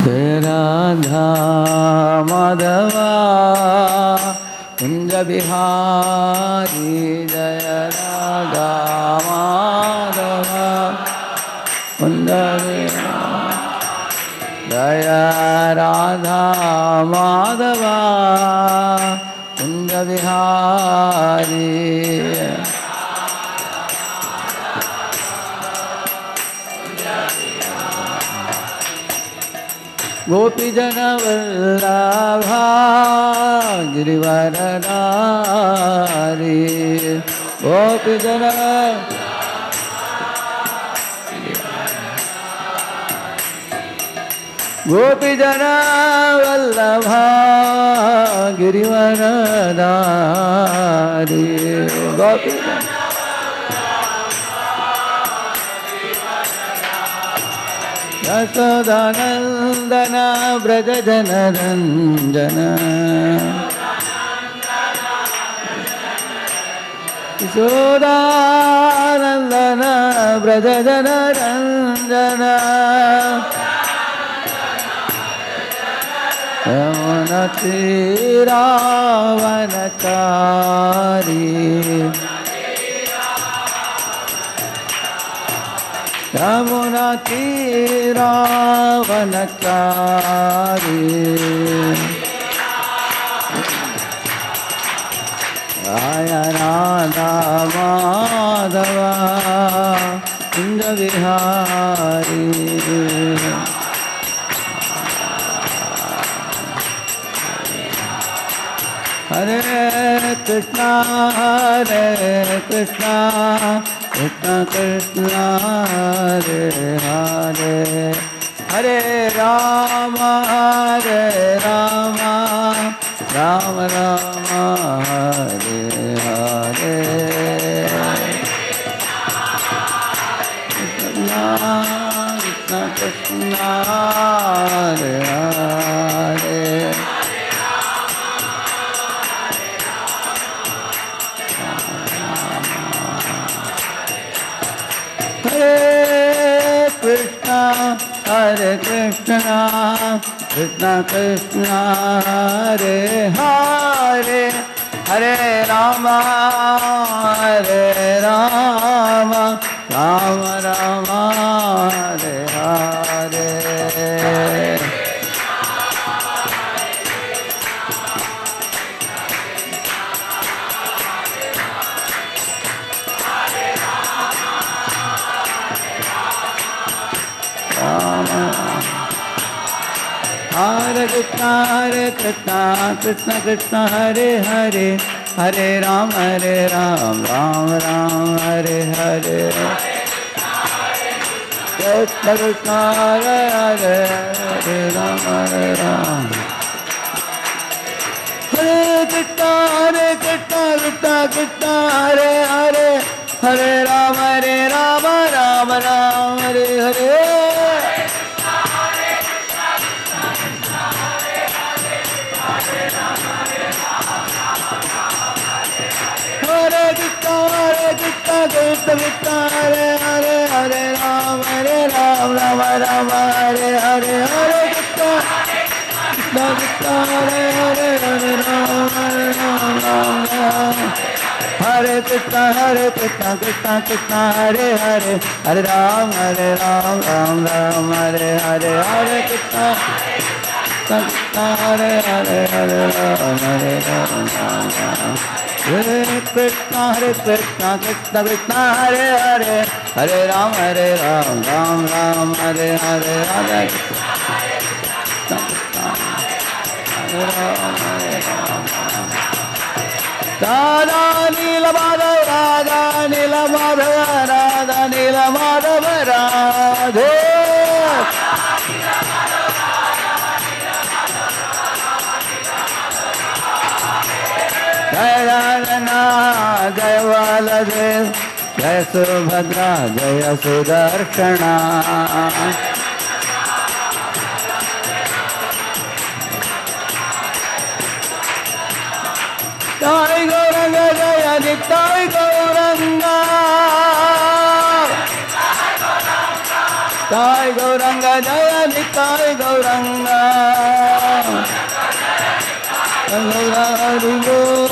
जय राधा माधवा कुंज बिहारी जय राधा माधवा कुंज जय राधा माधवा कुंज बिहारी गोपी जन वल्लभा गिरिवरधारी गोपी जन वल्लभा गिरिवरधारी गोपी यशोदानंदन व्रज जन रंजन यशोदानंदन व्रज जन रंजन यमुना तीरावनचारी यमुना तीरावनचारी जय राधा माधवा कुंज बिहारी हरे Krishna Krishna Krishna Hare Hare Hare Ram Ram Ram Hare Hare Krishna Krishna Krishna Hare Hare Hare Krishna, Krishna Krishna, Hare Hare, Hare Rama, Rama Rama, Hare Hare. Hare Krishna, Krishna Krishna, Hare Hare, Hare Ram, Ram Ram, Hare Hare. Krishna Krishna, Hare Hare, Hare Ram, Ram. Hare Krishna, Krishna Krishna, Hare Hare, Hare Ram, Ram Ram, Hare Hare. Hare Krishna, Krishna Krishna, Hare Hare, Hare Ram, Ram Ram, Hare Hare. Hare Krishna, Krishna Krishna, Hare Hare, Hare Ram, Ram Ram. Hare Krishna, Krishna Krishna, Hare Hare, Hare Ram, Ram Ram, Hare Hare. Hare Krishna, Krishna Hare Hare, Hare Ram, Ram. Hare Krishna, Krishna Krishna, Hare Hare, Hare Ram, Ram Ram, Hare Hare. Hare Krishna, Hare Ram, Radha Nila Madhava, Radha Nila Madhava, Radha Nila Madhava, Radhe. Jai Radhana, Jai Baladev, Jai Subhadra, Jai Sudarshana. Jai Gauranga, Jai Nitai Gauranga. Nitai Gauranga Jaya Nitai Gauranga. Hari Bol,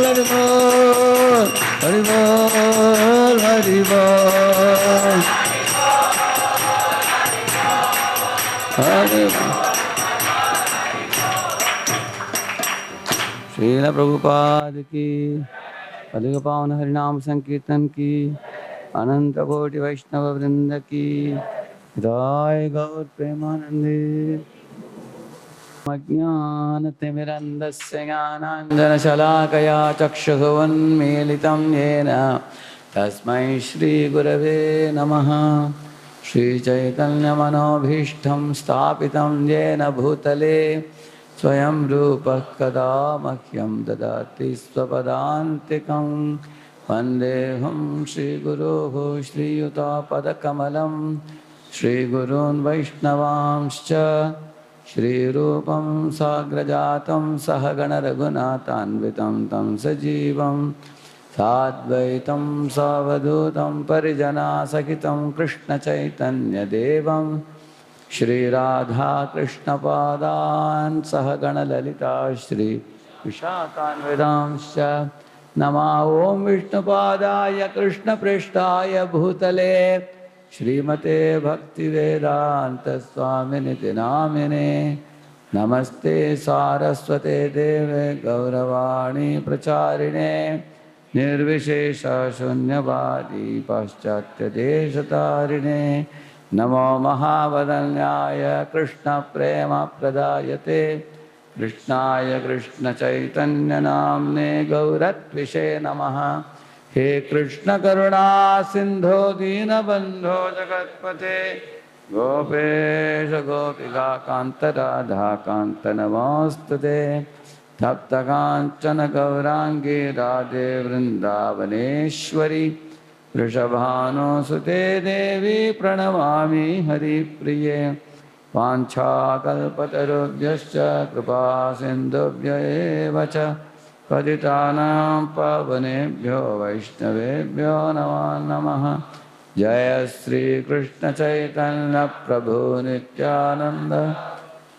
Hari Bol, Hari Bol, Hari Bol, Hari Bol. Srila Prabhupada की, अधिक पावन हरिनाम संकीर्तन की, अनंत कोटि वैष्णव वृंद की, जय गौर प्रेमानंदे। अज्ञानतिमिरन्धस्य ज्ञानाञ्जनशलाकया चक्षुरुन्मीलितं येन तस्मै श्रीगुरवे नमः। श्रीचैतन्यमनोभीष्टं स्थापितं येन भूतले स्वयं रूपः कदा मह्यं ददाति स्वपदान्तिकं। वन्देऽहं श्रीगुरोः श्रीयुतापदकमलं श्रीगुरून् वैष्णवांश्च श्रीरूपं साग्रजातं सहगणरघुनाथान्वितं तं सजीवं साद्वैतं सावधूतं परिजनासहितं कृष्णचैतन्यदेवं श्रीराधाकृष्णपादान् सहगणललिता श्रीविशाखान्वितांश्च नमो ॐ विष्णुपादाय कृष्णप्रेष्ठाय भूतले श्रीमते भक्तिवेदान्तस्वामिनिति नामिने। नमस्ते सारस्वते देवे गौरवाणी प्रचारिणे निर्विशेषशून्यवादी पाश्चात्यदेशतारिणे। नमो महावदन्याय कृष्णप्रेमप्रदायते कृष्णाय कृष्णचैतन्यनाम्ने गौरत्विषे नमः। हे कृष्ण करुणा सिंधो दीनबंधो जगत्पते गोपेश गोपिका कांत राधा कांत नमोस्तुते। तप्त कांचन गौरांगी राधे वृंदावनेश्वरी वृषभानुसुते देवी प्रणमामि हरिप्रिये। वाञ्छाकल्पतरुभ्यश्च कृपा सिन्धुभ्य एव च पतितानां पावनेभ्यो वैष्णवेभ्यो नमो नमः। जय श्री कृष्ण चैतन्य प्रभु नित्यानंद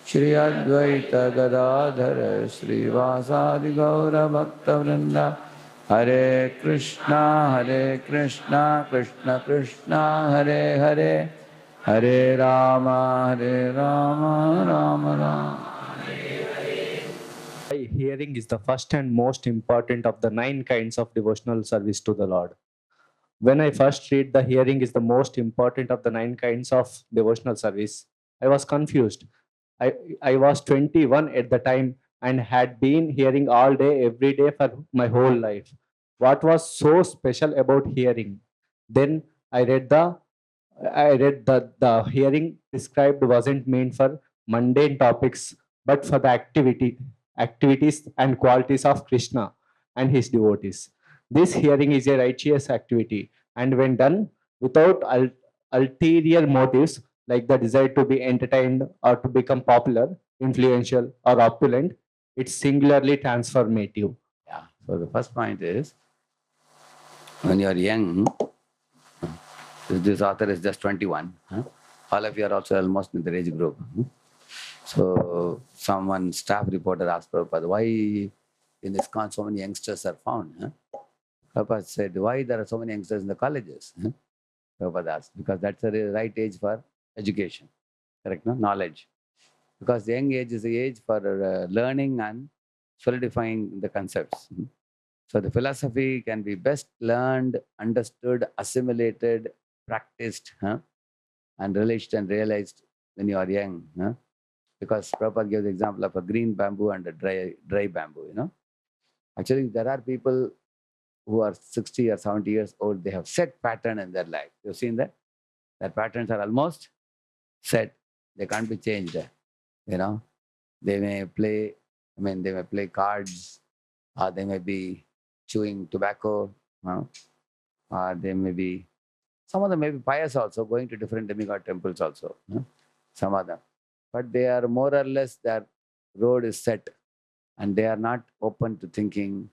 श्री अद्वैत गदाधर श्रीवासादि गौर भक्तवृंद। हरे कृष्णा कृष्ण कृष्ण हरे हरे, हरे Ram Ram Ram. Hearing is the first and most important of the 9 kinds of devotional service to the Lord. When I first read the hearing is the most important of the 9 kinds of devotional service, I was confused. I was 21 at the time and had been hearing all day, every day for my whole life. What was so special about hearing? Then I read that the hearing described wasn't meant for mundane topics, but for the activities and qualities of Krishna and his devotees. This hearing is a righteous activity, and when done without ulterior motives like the desire to be entertained or to become popular, influential, or opulent, it's singularly transformative. Yeah. So the first point is, when you are young, this author is just 21. All of you are also almost in the age group. So someone, staff reporter asked Prabhupada, why in ISKCON so many youngsters are found? Prabhupada said, why there are so many youngsters in the colleges? Prabhupada asked, because that's the right age for education, correct? No? Knowledge. Because the young age is the age for learning and solidifying the concepts. So the philosophy can be best learned, understood, assimilated, practiced, and realized when you are young. Because Prabhupada gave the example of a green bamboo and a dry bamboo. Actually, there are people who are 60 or 70 years old, they have set pattern in their life. You've seen that? Their patterns are almost set. They can't be changed. They may play, they may play cards, or they may be chewing tobacco, or they may be, some of them may be pious also, going to different demigod temples also, some of them. But they are more or less, their road is set, and they are not open to thinking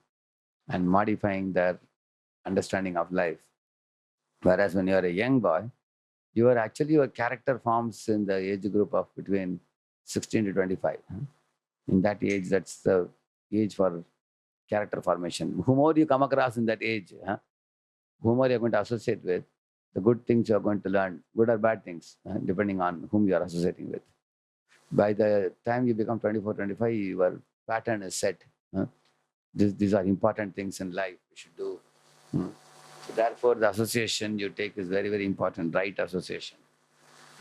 and modifying their understanding of life. Whereas when you are a young boy, your character forms in the age group of between 16 to 25. In that age, that's the age for character formation. Whomever you come across in that age, whomever you're going to associate with, the good things you're going to learn, good or bad things, depending on whom you are associating with. By the time you become 24, 25, your pattern is set. These are important things in life we should do. So therefore, the association you take is very, very important, right association.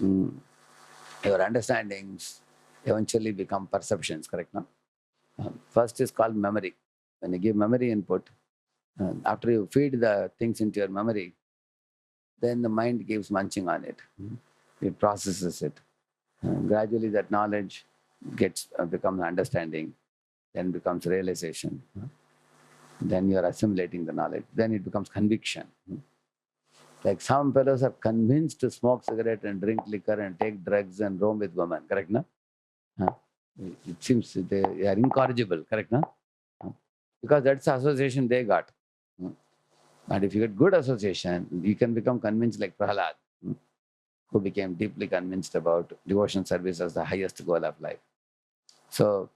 Your understandings eventually become perceptions, correct? No? First is called memory. When you give memory input, after you feed the things into your memory, then the mind gives munching on it. It processes it. Gradually, that knowledge becomes understanding, then becomes realization. Then you are assimilating the knowledge. Then it becomes conviction. Like some fellows are convinced to smoke cigarette and drink liquor and take drugs and roam with women, correct? No? It seems they are incorrigible, correct? No? Because that's the association they got. And if you get good association, you can become convinced like Prahalad, who became deeply convinced about devotion service as the highest goal of life. So,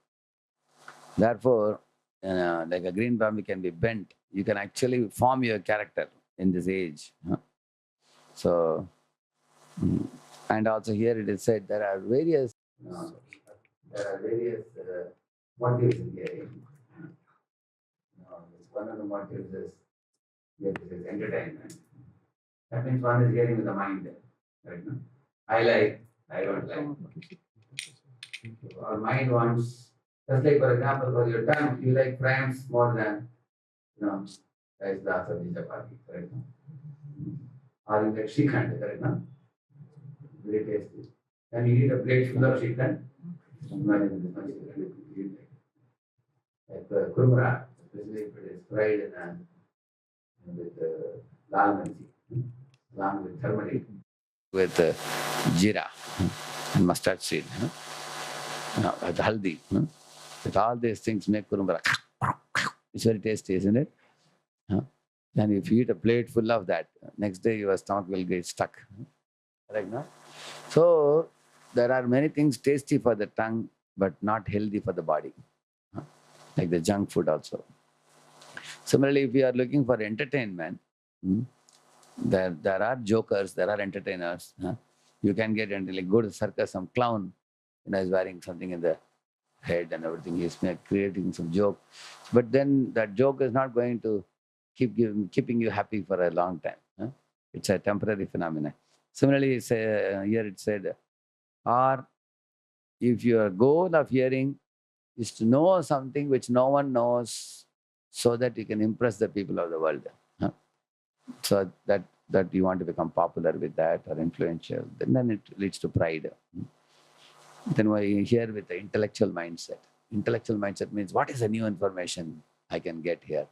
therefore, like a green bamboo can be bent, you can actually form your character in this age. So, and also here it is said there are various motives in hearing. One of the motives is entertainment. That means one is hearing with the mind. Right? No? I like, I don't like. Our mind wants, just like for example, for your tongue, you like friends more than, rice glass or chapati, correct? No? Or you like Srikhand, correct? No? Very tasty. Then you eat a plate full of Srikhand, imagine this much Srikhand you eat. Like kurmura, especially if it is fried with lal mirchi, along with turmeric, with jeera and mustard seed, with haldi. With all these things make kurumara. It's very tasty, isn't it? And if you eat a plate full of that, next day your stomach will get stuck. Correct, no? So there are many things tasty for the tongue, but not healthy for the body. Like the junk food also. Similarly, if you are looking for entertainment, there are jokers, there are entertainers. You can get into like go to circus, some clown, is wearing something in the head and everything. He's creating some joke, but then that joke is not going to keeping you happy for a long time. It's a temporary phenomenon. Similarly, here it said, or if your goal of hearing is to know something which no one knows, so that you can impress the people of the world. So that you want to become popular with that or influential, then it leads to pride. Then we hear with the intellectual mindset. Intellectual mindset means what is the new information I can get here?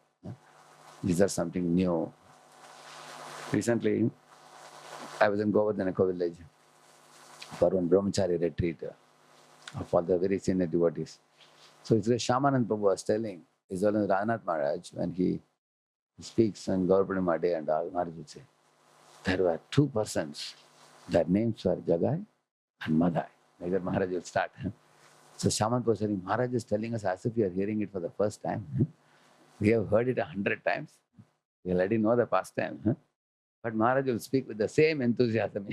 Is there something new? Recently, I was in Govardhan village for one brahmachari retreat for the very senior devotees. So it's Shamanand Prabhu was telling, is well Ranath Maharaj, when he speaks on Gaurapurnima Day and all, Maharaj would say, there were two persons, their names were Jagai and Madai. Like that Maharaj will start. So Shaman was saying, Maharaj is telling us as if we are hearing it for the first time. We have heard it 100 times. We already know the past time. But Maharaj will speak with the same enthusiasm.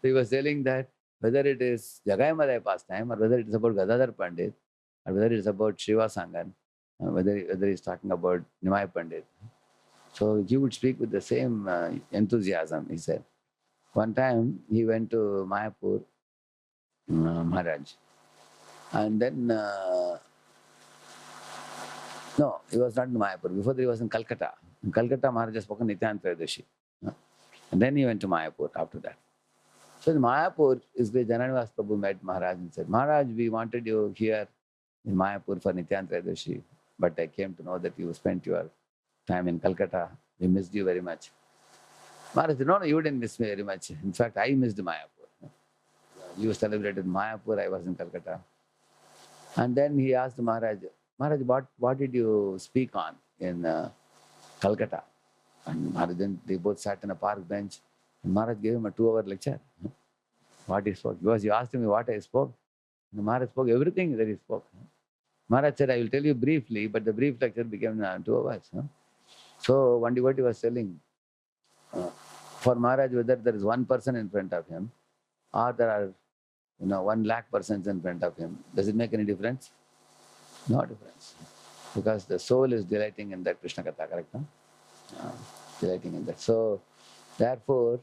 He was telling that whether it is Jagai Madai past time or whether it is about Gadadhar Pandit or whether it is about Shiva Sangan, whether he's talking about Nimai Pandit. So he would speak with the same enthusiasm, he said. One time he went to Mayapur, Maharaj. And then, no, he was not in Mayapur. Before that, he was in Calcutta. In Calcutta, Maharaj has spoken Nityananda Trayodashi. And then he went to Mayapur after that. So in Mayapur is where Jananivas Prabhu met Maharaj and said, Maharaj, we wanted you here in Mayapur for Nityananda Trayodashi, but I came to know that you spent your time in Calcutta. We missed you very much. Maharaj said, no, you didn't miss me very much. In fact, I missed Mayapur. You celebrated Mayapur, I was in Calcutta. And then he asked Maharaj, what did you speak on in Calcutta? And Maharaj, then they both sat on a park bench And Maharaj gave him a 2-hour lecture. What he spoke. Because you asked me what I spoke. And Maharaj spoke everything that he spoke. Maharaj said, I will tell you briefly, but the brief lecture became 2 hours. So one devotee was telling, for Maharaj, whether there is one person in front of him or there are 1 lakh persons in front of him, does it make any difference? No difference. Because the soul is delighting in that Krishna Katha, correct? No? Delighting in that. So, therefore,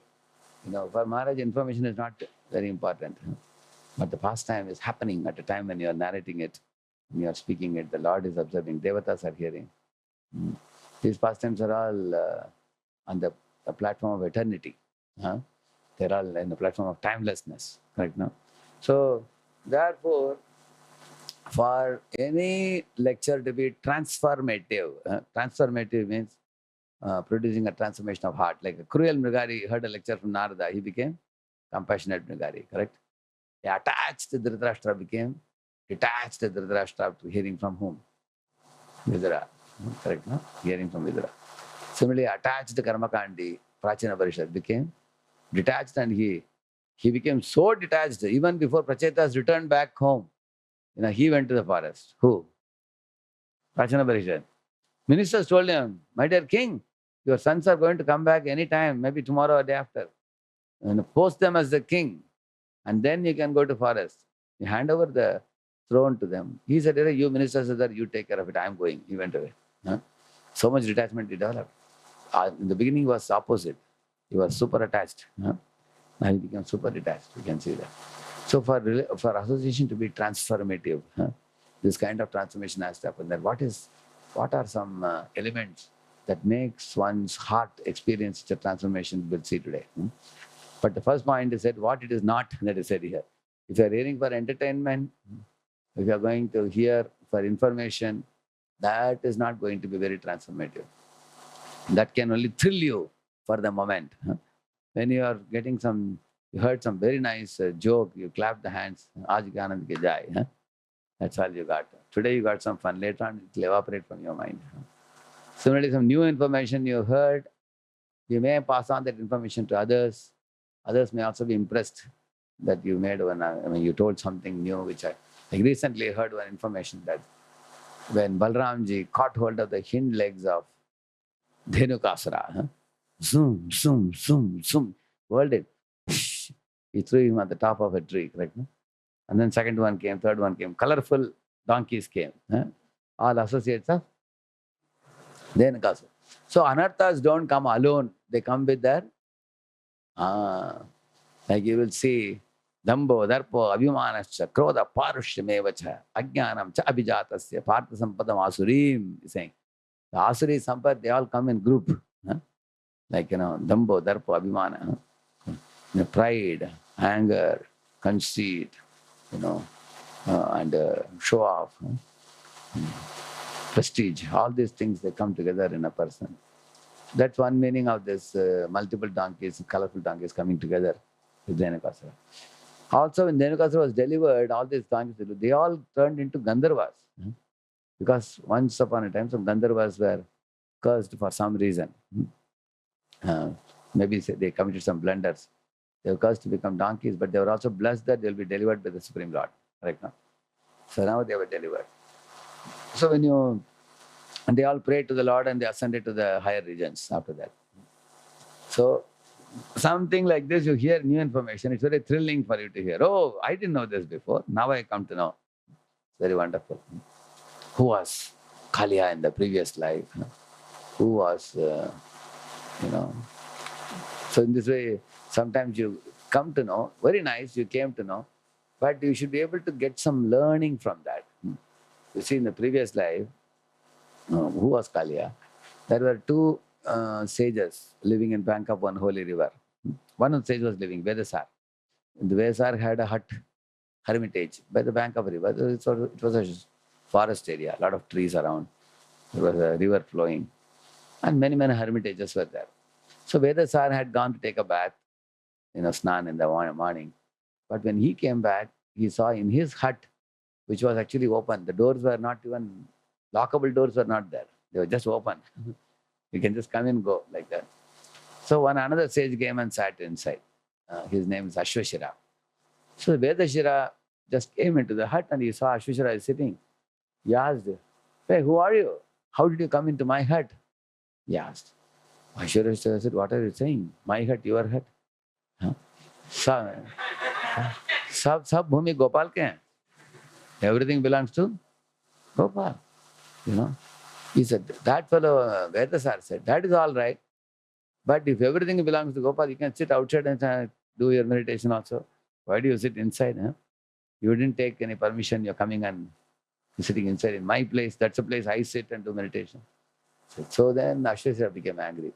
for Maharaj, information is not very important. But the pastime is happening at a time when you are narrating it, when you are speaking it, the Lord is observing, Devatas are hearing. These pastimes are all on the platform of eternity. They're all in the platform of timelessness, right now. So, therefore, for any lecture to be transformative, transformative means producing a transformation of heart. Like a cruel Mrigari heard a lecture from Narada, he became compassionate Mrigari, correct? The attached Dhritarashtra became detached Dhritarashtra to hearing from whom? Vidura, correct? No? Hearing from Vidura. Similarly, attached Karmakandi, Prachina Parishad became detached, and he became so detached even before Prachetas returned back home. He went to the forest. Who? Prachina Parishad. Ministers told him, my dear king, your sons are going to come back anytime, maybe tomorrow or day after. Post them as the king, and then you can go to forest. You hand over the throne to them. He said, you ministers are there, you take care of it, I am going. He went away. So much detachment he developed. In the beginning he was opposite. He was super attached. Now he became super detached. You can see that. So for association to be transformative, this kind of transformation has to happen. Then what are some elements that makes one's heart experience the transformation we'll see today. But the first point is said, what it is not, that is said here. If you are hearing for entertainment, if you are going to hear for information, that is not going to be very transformative. That can only thrill you for the moment. When you are getting you heard some very nice joke, you clap the hands, Aaj ke Anand ke jai. That's all you got. Today you got some fun. Later on, it will evaporate from your mind. Similarly, some new information you heard, you may pass on that information to others. Others may also be impressed that you made you told something new, which I recently heard one information that when Balramji caught hold of the hind legs of Dhenukasura, zoom, zoom, zoom, zoom, whirled it. He threw him at the top of a tree, correct? No? And then second one came, third one came, colorful donkeys came. All associates of Dhenukasura. So anarthas don't come alone, they come with their, like you will see, Dambo, Darpo, Abhimanascha, Krodha, Parushyameva, Ajnanam, Cha Abhijatasya, Partha Sampadam Asurim, he's saying. The Asuri Sampad, they all come in group. Like, Dambo, Darpo, Abhimana, pride, anger, conceit, and show off, prestige, all these things, they come together in a person. That's one meaning of this multiple donkeys, colorful donkeys coming together with Dhenukasura. Also, when Dhenukasura was delivered, all these donkeys, they all turned into Gandharvas. Because once upon a time, some Gandharvas were cursed for some reason. Maybe they committed some blunders. They were cursed to become donkeys, but they were also blessed that they will be delivered by the Supreme Lord. Right now. So now they were delivered. So and they all prayed to the Lord and they ascended to the higher regions after that. So something like this, you hear new information, it's very thrilling for you to hear. Oh, I didn't know this before. Now I come to know. It's very wonderful. Who was Kaliya in the previous life? Who was, So in this way, sometimes you come to know, very nice, you came to know, but you should be able to get some learning from that. You see, in the previous life, who was Kaliya? There were two sages living in bank of one holy river. One sage was living, Vedasar. The Vedasar had a hut, hermitage, by the bank of a river. It was a forest area, a lot of trees around. There was a river flowing. And many, many hermitages were there. So Vedasar had gone to take a bath, snan in the morning. But when he came back, he saw in his hut, which was actually open, the doors were not even, lockable doors were not there. They were just open. You can just come and go like that. So one another sage came and sat inside. His name is Ashwashira. So Vedashira just came into the hut and he saw Ashwashira sitting. He asked, "Hey, who are you? How did you come into my hut?" He asked. Ashwashira said, "What are you saying? My hut, your hut? Huh? सब भूमि गोपाल के हैं. Everything belongs to Gopal. You know." He said, that fellow Vedasar said, "That is all right. But if everything belongs to Gopal, you can sit outside and do your meditation also. Why do you sit inside? Huh? You didn't take any permission. You're coming and sitting inside in my place. That's the place I sit and do meditation." So then Ashwashira became angry.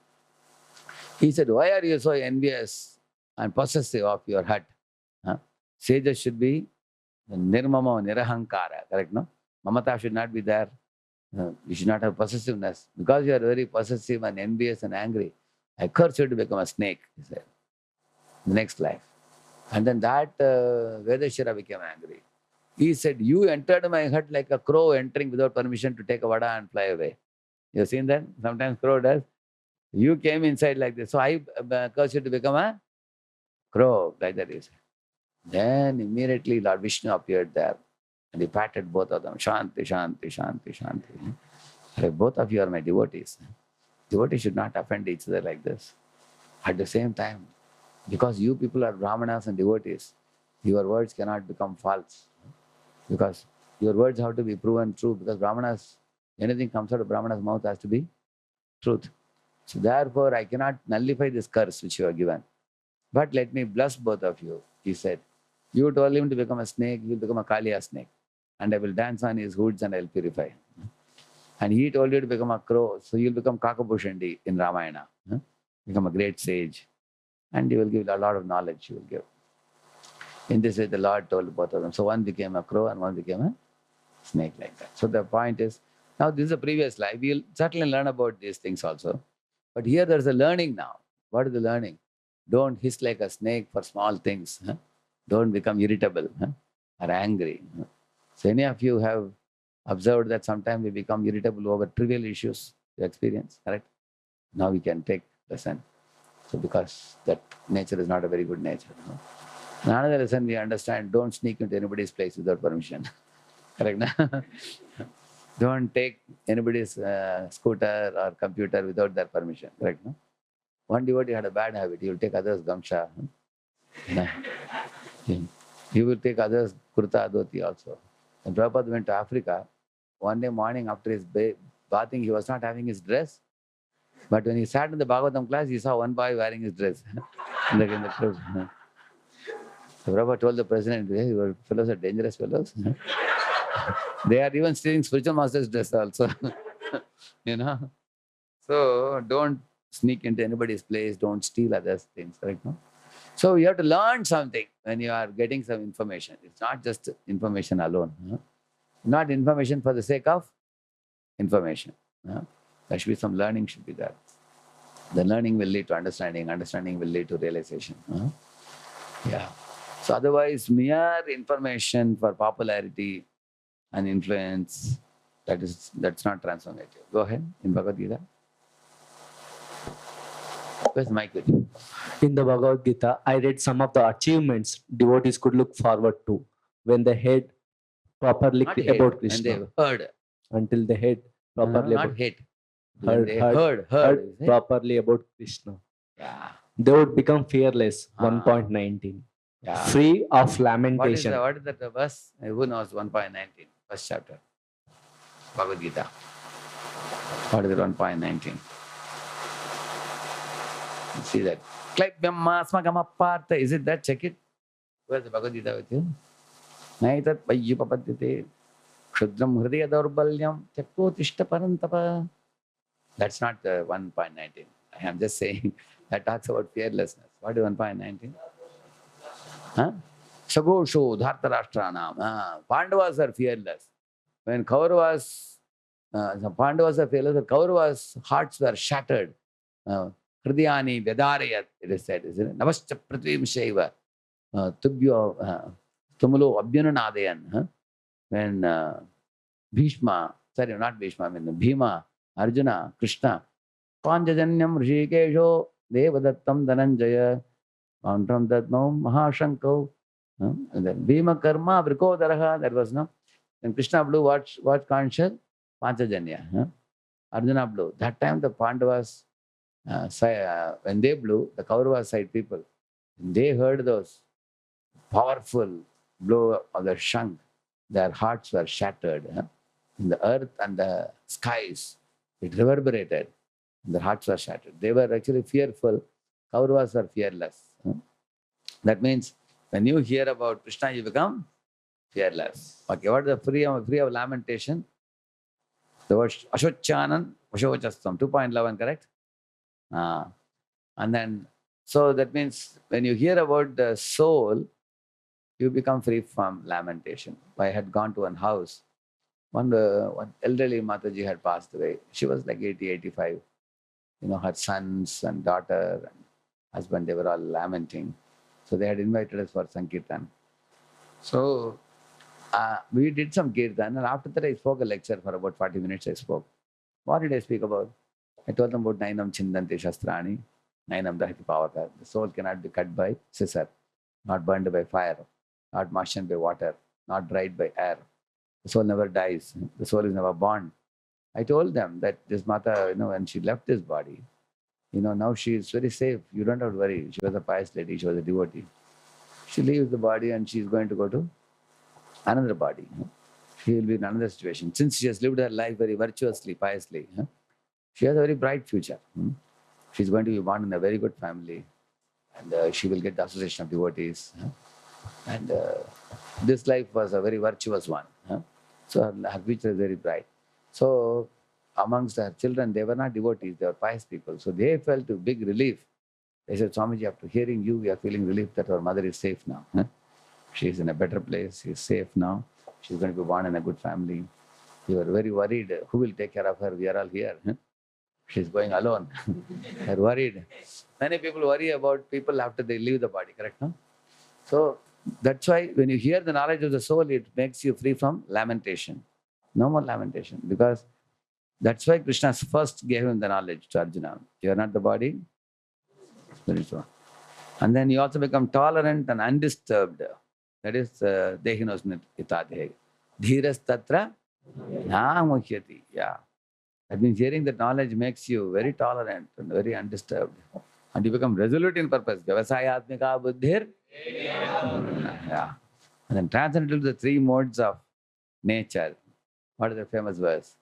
He said, "Why are you so envious and possessive of your hut? Huh? Sages should be nirmamo, nirahankara. Correct, no? Mamata should not be there. You should not have possessiveness. Because you are very possessive and envious and angry, I curse you to become a snake," he said, the next life. And then that Vedashira became angry. He said, "You entered my hut like a crow entering without permission to take a vada and fly away." You have seen that? Sometimes crow does. You came inside like this. So I curse you to become a crow, like that is. Then immediately Lord Vishnu appeared there and he patted both of them. Shanti, Shanti, Shanti, Shanti. Like, both of you are my devotees. Devotees should not offend each other like this. At the same time, because you people are Brahmanas and devotees, your words cannot become false. Because your words have to be proven true. Because Brahmanas, anything comes out of Brahmanas' mouth has to be truth. So therefore, I cannot nullify this curse which you have given. But let me bless both of you, he said. You told him to become a snake, he will become a Kaliya snake. And I will dance on his hoods and I will purify him. And he told you to become a crow, so you'll become Kakabhushandi in Ramayana. Become a great sage. And you will give a lot of knowledge, you will give. In this way, the Lord told both of them. So one became a crow and one became a snake like that. So the point is, now this is a previous life. We'll certainly learn about these things also. But here there's a learning now. What is the learning? Don't hiss like a snake for small things. Don't become irritable or angry. So any of you have observed that sometimes we become irritable over trivial issues you experience, correct? Now we can take lesson. So because that nature is not a very good nature. Another lesson we understand, don't sneak into anybody's place without permission. Correct? Na? Don't take anybody's scooter or computer without their permission. Correct? No? One devotee had a bad habit. He will take others' gamsha. He will take others' kurta dhoti also. When Prabhupada went to Africa, one day morning after his bathing, he was not having his dress. But when he sat in the Bhagavatam class, he saw one boy wearing his dress in the crowd. So Prabhupada told the president, "Hey, your fellows are dangerous fellows." They are even stealing spiritual master's dress also. you know. So don't sneak into anybody's place, don't steal others' things, correct? No? So you have to learn something when you are getting some information. It's not just information alone. Not information for the sake of information. There should be some learning should be there. The learning will lead to understanding, understanding will lead to realization. Yeah. So otherwise, mere information for popularity and influence, that's not transformative. Go ahead in Bhagavad Gita. Where's the mic with you? In the Bhagavad Gita, I read some of the achievements devotees could look forward to when they heard properly Not hate, about when Krishna. they heard. Until they heard properly Not about, hate. When they heard is it? properly about Krishna. Yeah. They would become fearless. Ah. 1.19. Yeah. Free of lamentation. What is that verse? Who knows 1.19? First chapter. Bhagavad Gita. What is it 1.19? See that. Is it that? Check it. Where's the Bhagavad Gita with you? Naitat payyupapadyate kshudram hridaya daurbalyam tyakotishta parantapa. That's not 1.19. I am just saying that talks about fearlessness. What is 1.19? Sagosho Dhartarashtranam. Pandavas are fearless. When Kauravas, the Pandavas are fearless, but Kauravas' hearts were shattered. Hridayani Vedarayat, it is said, isn't it? Navascha Pratvim Shaiva. Tubhyo Tumulo Abhyunanadayan. When Bhishma, sorry, not Bhishma, I mean Bhima, Arjuna, Krishna, Panjajanyam Rishikesho Devadattam Dhananjaya, Mountram Dadno Mahashanko, and then Bhima Karma Vrikodaraha, that was no. When Krishna blew, what conch shell? Panchajanya. Arjuna blew. That time the Pandavas, when they blew, the Kauravas side people, they heard those powerful blow of the shank. Their hearts were shattered. In the earth and the skies, it reverberated. Their hearts were shattered. They were actually fearful. Kauravas were fearless. That means when you hear about Krishna, you become fearless. Okay, what is the free of lamentation? The word Ashochanan, Vashovachastam, 2.11, correct? And then, so that means when you hear about the soul, you become free from lamentation. I had gone to one house. One elderly Mataji had passed away. She was like 80, 85. Her sons and daughter and husband, they were all lamenting. So they had invited us for Sankirtan. So we did some Kirtan, and after that I spoke a lecture for about 40 minutes. I spoke. What did I speak about? I told them about Nainam Chindante Shastrani, Nainam Dahati Pavaka. The soul cannot be cut by scissor, not burned by fire, not moistened by water, not dried by air. The soul never dies. The soul is never born. I told them that this Mata, when she left this body, now she is very safe. You don't have to worry. She was a pious lady. She was a devotee. She leaves the body and she is going to go to another body. She will be in another situation. Since she has lived her life very virtuously, piously, she has a very bright future. She's going to be born in a very good family, and she will get the association of devotees. And this life was a very virtuous one. So her future is very bright. So amongst her children, they were not devotees, they were pious people. So they felt a big relief. They said, Swamiji, after hearing you, we are feeling relief that our mother is safe now. She is in a better place, she is safe now. She's going to be born in a good family. We were very worried, who will take care of her? We are all here. She's going alone. They're worried. Many people worry about people after they leave the body, correct? No? So that's why when you hear the knowledge of the soul, it makes you free from lamentation. No more lamentation. Because that's why Krishna first gave him the knowledge to Arjuna. You are not the body, spiritual. And then you also become tolerant and undisturbed. That is dehinosmit itadehi. Dhiras tatra namuhyati. Yeah. That means hearing that knowledge makes you very tolerant and very undisturbed. And you become resolute in purpose. Vyavasayatmika buddhir. Yeah. And then transcendental to the three modes of nature. What is the famous verse?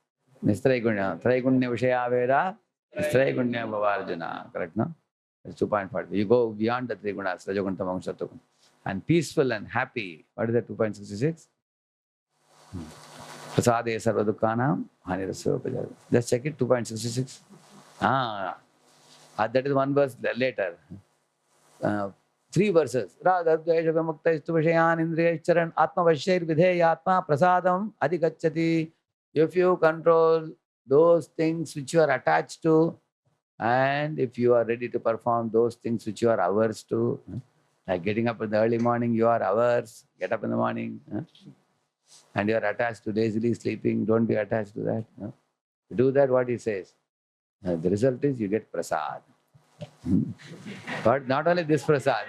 Nistraigunya. Traigunya Vishaya Veda. Nistraigunya Bhavarjuna. Correct, no? That's 2.5. You go beyond the three gunas. Rajagun, Tamam, Sattvagun. And peaceful and happy. What is that? 2.66? Prasade sarva dukkanam hanirasya upajaya. Just check it, 2.66. That is one verse later. 3 verses. Radha dvesha vimukta istu vishayan indriya charan atma vashyir vidheya atma prasadam adhikacchati. If you control those things which you are attached to, and if you are ready to perform those things which you are averse to, like getting up in the early morning, you are averse, get up in the morning, and you are attached to lazily sleeping, don't be attached to that. Do that, what he says. The result is you get prasad. But not only this prasad.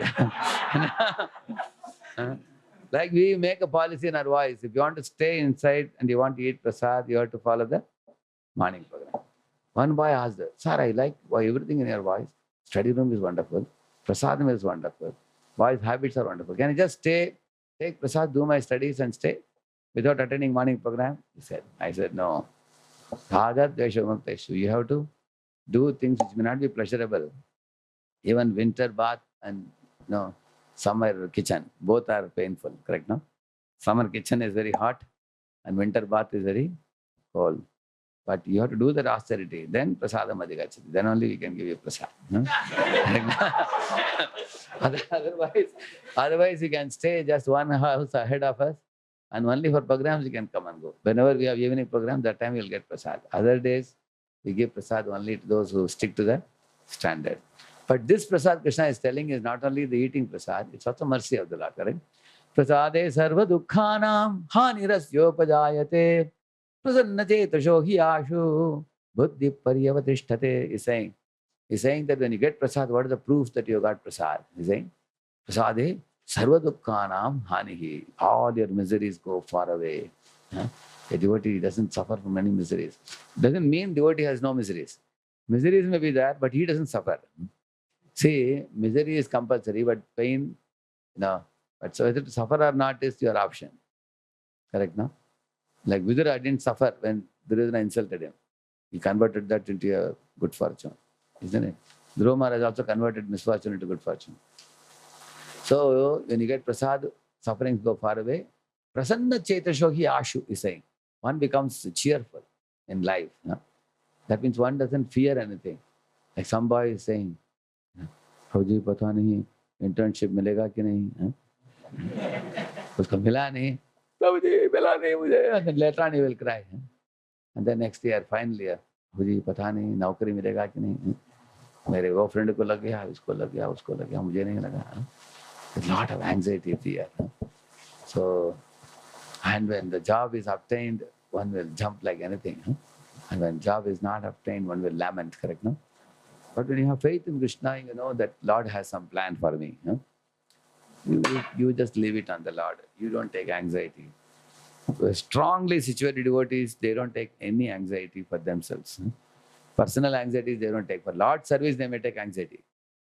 Like we make a policy in our voice. If you want to stay inside and you want to eat prasad, you have to follow the morning program. One boy asked her, Sir, I like everything in your voice. Study room is wonderful. Prasadam is wonderful. Boys' habits are wonderful. Can I just stay, take prasad, do my studies and stay without attending morning program? He said. I said, no. You have to do things which may not be pleasurable. Even winter bath and summer kitchen, both are painful, correct, no? Summer kitchen is very hot and winter bath is very cold. But you have to do that austerity. Then prasadam adhikachati. Then only we can give you prasad. Otherwise you can stay just one house ahead of us, and only for programs you can come and go. Whenever we have evening program, that time you'll get prasad. Other days we give prasad only to those who stick to the standard. But this prasad Krishna is telling is not only the eating prasad, it's also mercy of the Lord, correct? Prasade sarva dukkhanam hanirasyopajayate prasanna chetasho hi ashu buddhi paryavatishthate is saying, He's saying that when you get prasad, what is the proof that you got prasad? He's saying, prasade sarva dukkhanam hanihi. All your miseries go far away. A devotee doesn't suffer from any miseries. Doesn't mean devotee has no miseries. Miseries may be there, but he doesn't suffer. See, misery is compulsory, but pain, no. But so whether to suffer or not is your option. Correct, no? Like Vidura didn't suffer when Duryodhana insulted him. He converted that into a good fortune, isn't it? Dhruva Maharaj also converted misfortune into good fortune. So when you get prasad, sufferings go far away. Prasanna chetashohi ashu is saying. One becomes cheerful in life. No? That means one doesn't fear anything. Like some boy is saying, Prabhuji, pata nahi, internship milega ki nahi? Usko mila nahi. Prabhuji, mila nahi mujhe. And then later on he will cry. And then next year, final year, Prabhuji, pata nahi, naukari milega ki nahi? मेरे वो friend को लग गया, उसको लग गया, उसको लग गया, मुझे नहीं लगा. There's a lot of anxiety fear. So, and when the job is obtained, one will jump like anything. And when job is not obtained, one will lament, correct? No? But when you have faith in Krishna, you know that Lord has some plan for me. You just leave it on the Lord. You don't take anxiety. Strongly situated devotees, they don't take any anxiety for themselves. Personal anxieties they don't take. For Lord service, they may take anxiety.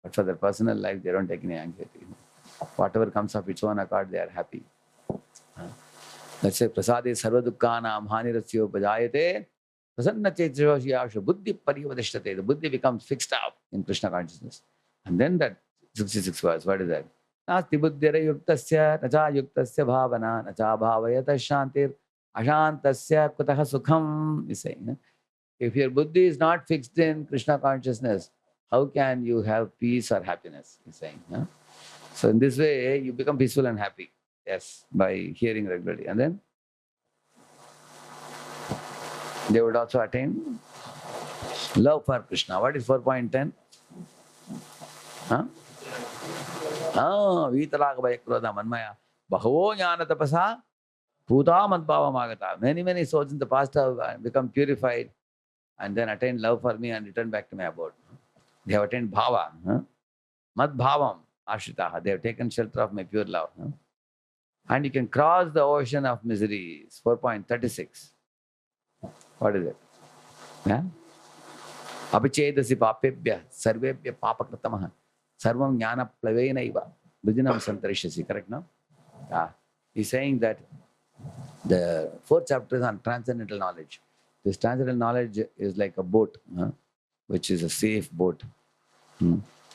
But for their personal life, they don't take any anxiety. Whatever comes of its own accord, they are happy. Let's say, prasade sarva dukkhanam hanirasya upajayate prasanna chetashohi buddhi parivadishtate. The buddhi becomes fixed up in Krishna consciousness. And then that 66 verse, what is that? Nasti buddhira yuktasya nacha yuktasya bhavana nacha bhavayata shantir ashantasya kutaha sukham is saying. If your buddhi is not fixed in Krishna consciousness, how can you have peace or happiness? He's saying. So in this way, you become peaceful and happy. Yes, by hearing regularly. And then they would also attain love for Krishna. What is 4.10? Vitaraga Bhayakroda Manmaya Bahavo Jnana Tapasa Bhuta Madbhava Magata. Many souls in the past have become purified and then attained love for me and return back to my abode. They have attained bhava. Mad bhavam ashritaha. They have taken shelter of my pure love. And you can cross the ocean of miseries. 4.36. What is it? Apichedasi papebhya sarvebhya papakratamaha sarvam jnana plavena bhujinam santarishasi. Correct, no? He's saying that the 4th chapter is on transcendental knowledge. This transcendental knowledge is like a boat, which is a safe boat.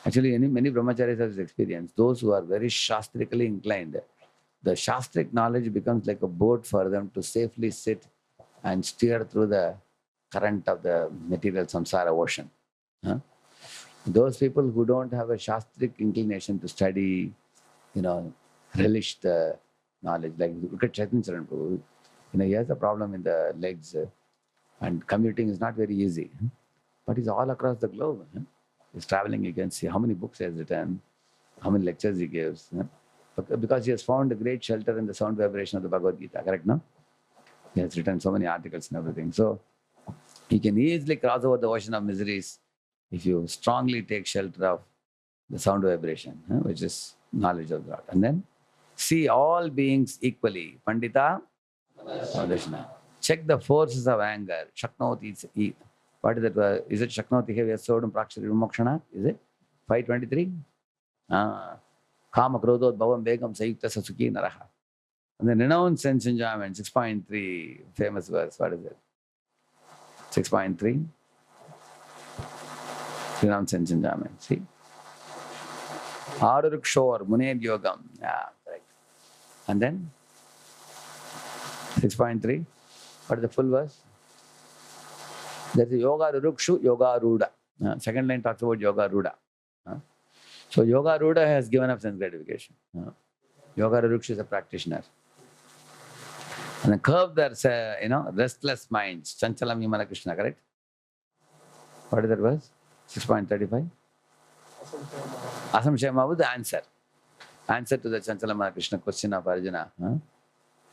Actually, many brahmacharis have this experience. Those who are very shastrically inclined, the shastric knowledge becomes like a boat for them to safely sit and steer through the current of the material samsara ocean. Those people who don't have a shastric inclination to study, relish the knowledge, like look at Chaitanya Charan Prabhu, he has a problem in the legs. And commuting is not very easy. But he's all across the globe. He's traveling, you can see how many books he has written, how many lectures he gives. Because he has found a great shelter in the sound vibration of the Bhagavad Gita, correct, no? He has written so many articles and everything. So he can easily cross over the ocean of miseries if you strongly take shelter of the sound vibration, which is knowledge of God. And then see all beings equally. Pandita, Radheshyam. Check the forces of anger. Shaknoti. What is that? Is it Shaknoti here? Sodam Prakshari Mokshana? Is it? 523? Kama Krodot Bhavam Begam Sayukta Sasuki Naraha. And then renounce sense enjoyment. 6.3. Famous verse. What is it? 6.3. Renounce sense enjoyment. See? Arurukshor Muned Yogam. Yeah, correct. And then 6.3. What is the full verse? There's a Yoga Rukshu, Yoga Ruda. Second line talks about Yoga Ruda. So Yoga Ruda has given up sense gratification. Yoga Rukshu is a practitioner. And the curve there's restless minds. Chanchalam Vimala Krishna, correct? What is that verse? 6.35. Asamshema was the answer. Answer to the Chanchalam Krishna question of Arjuna.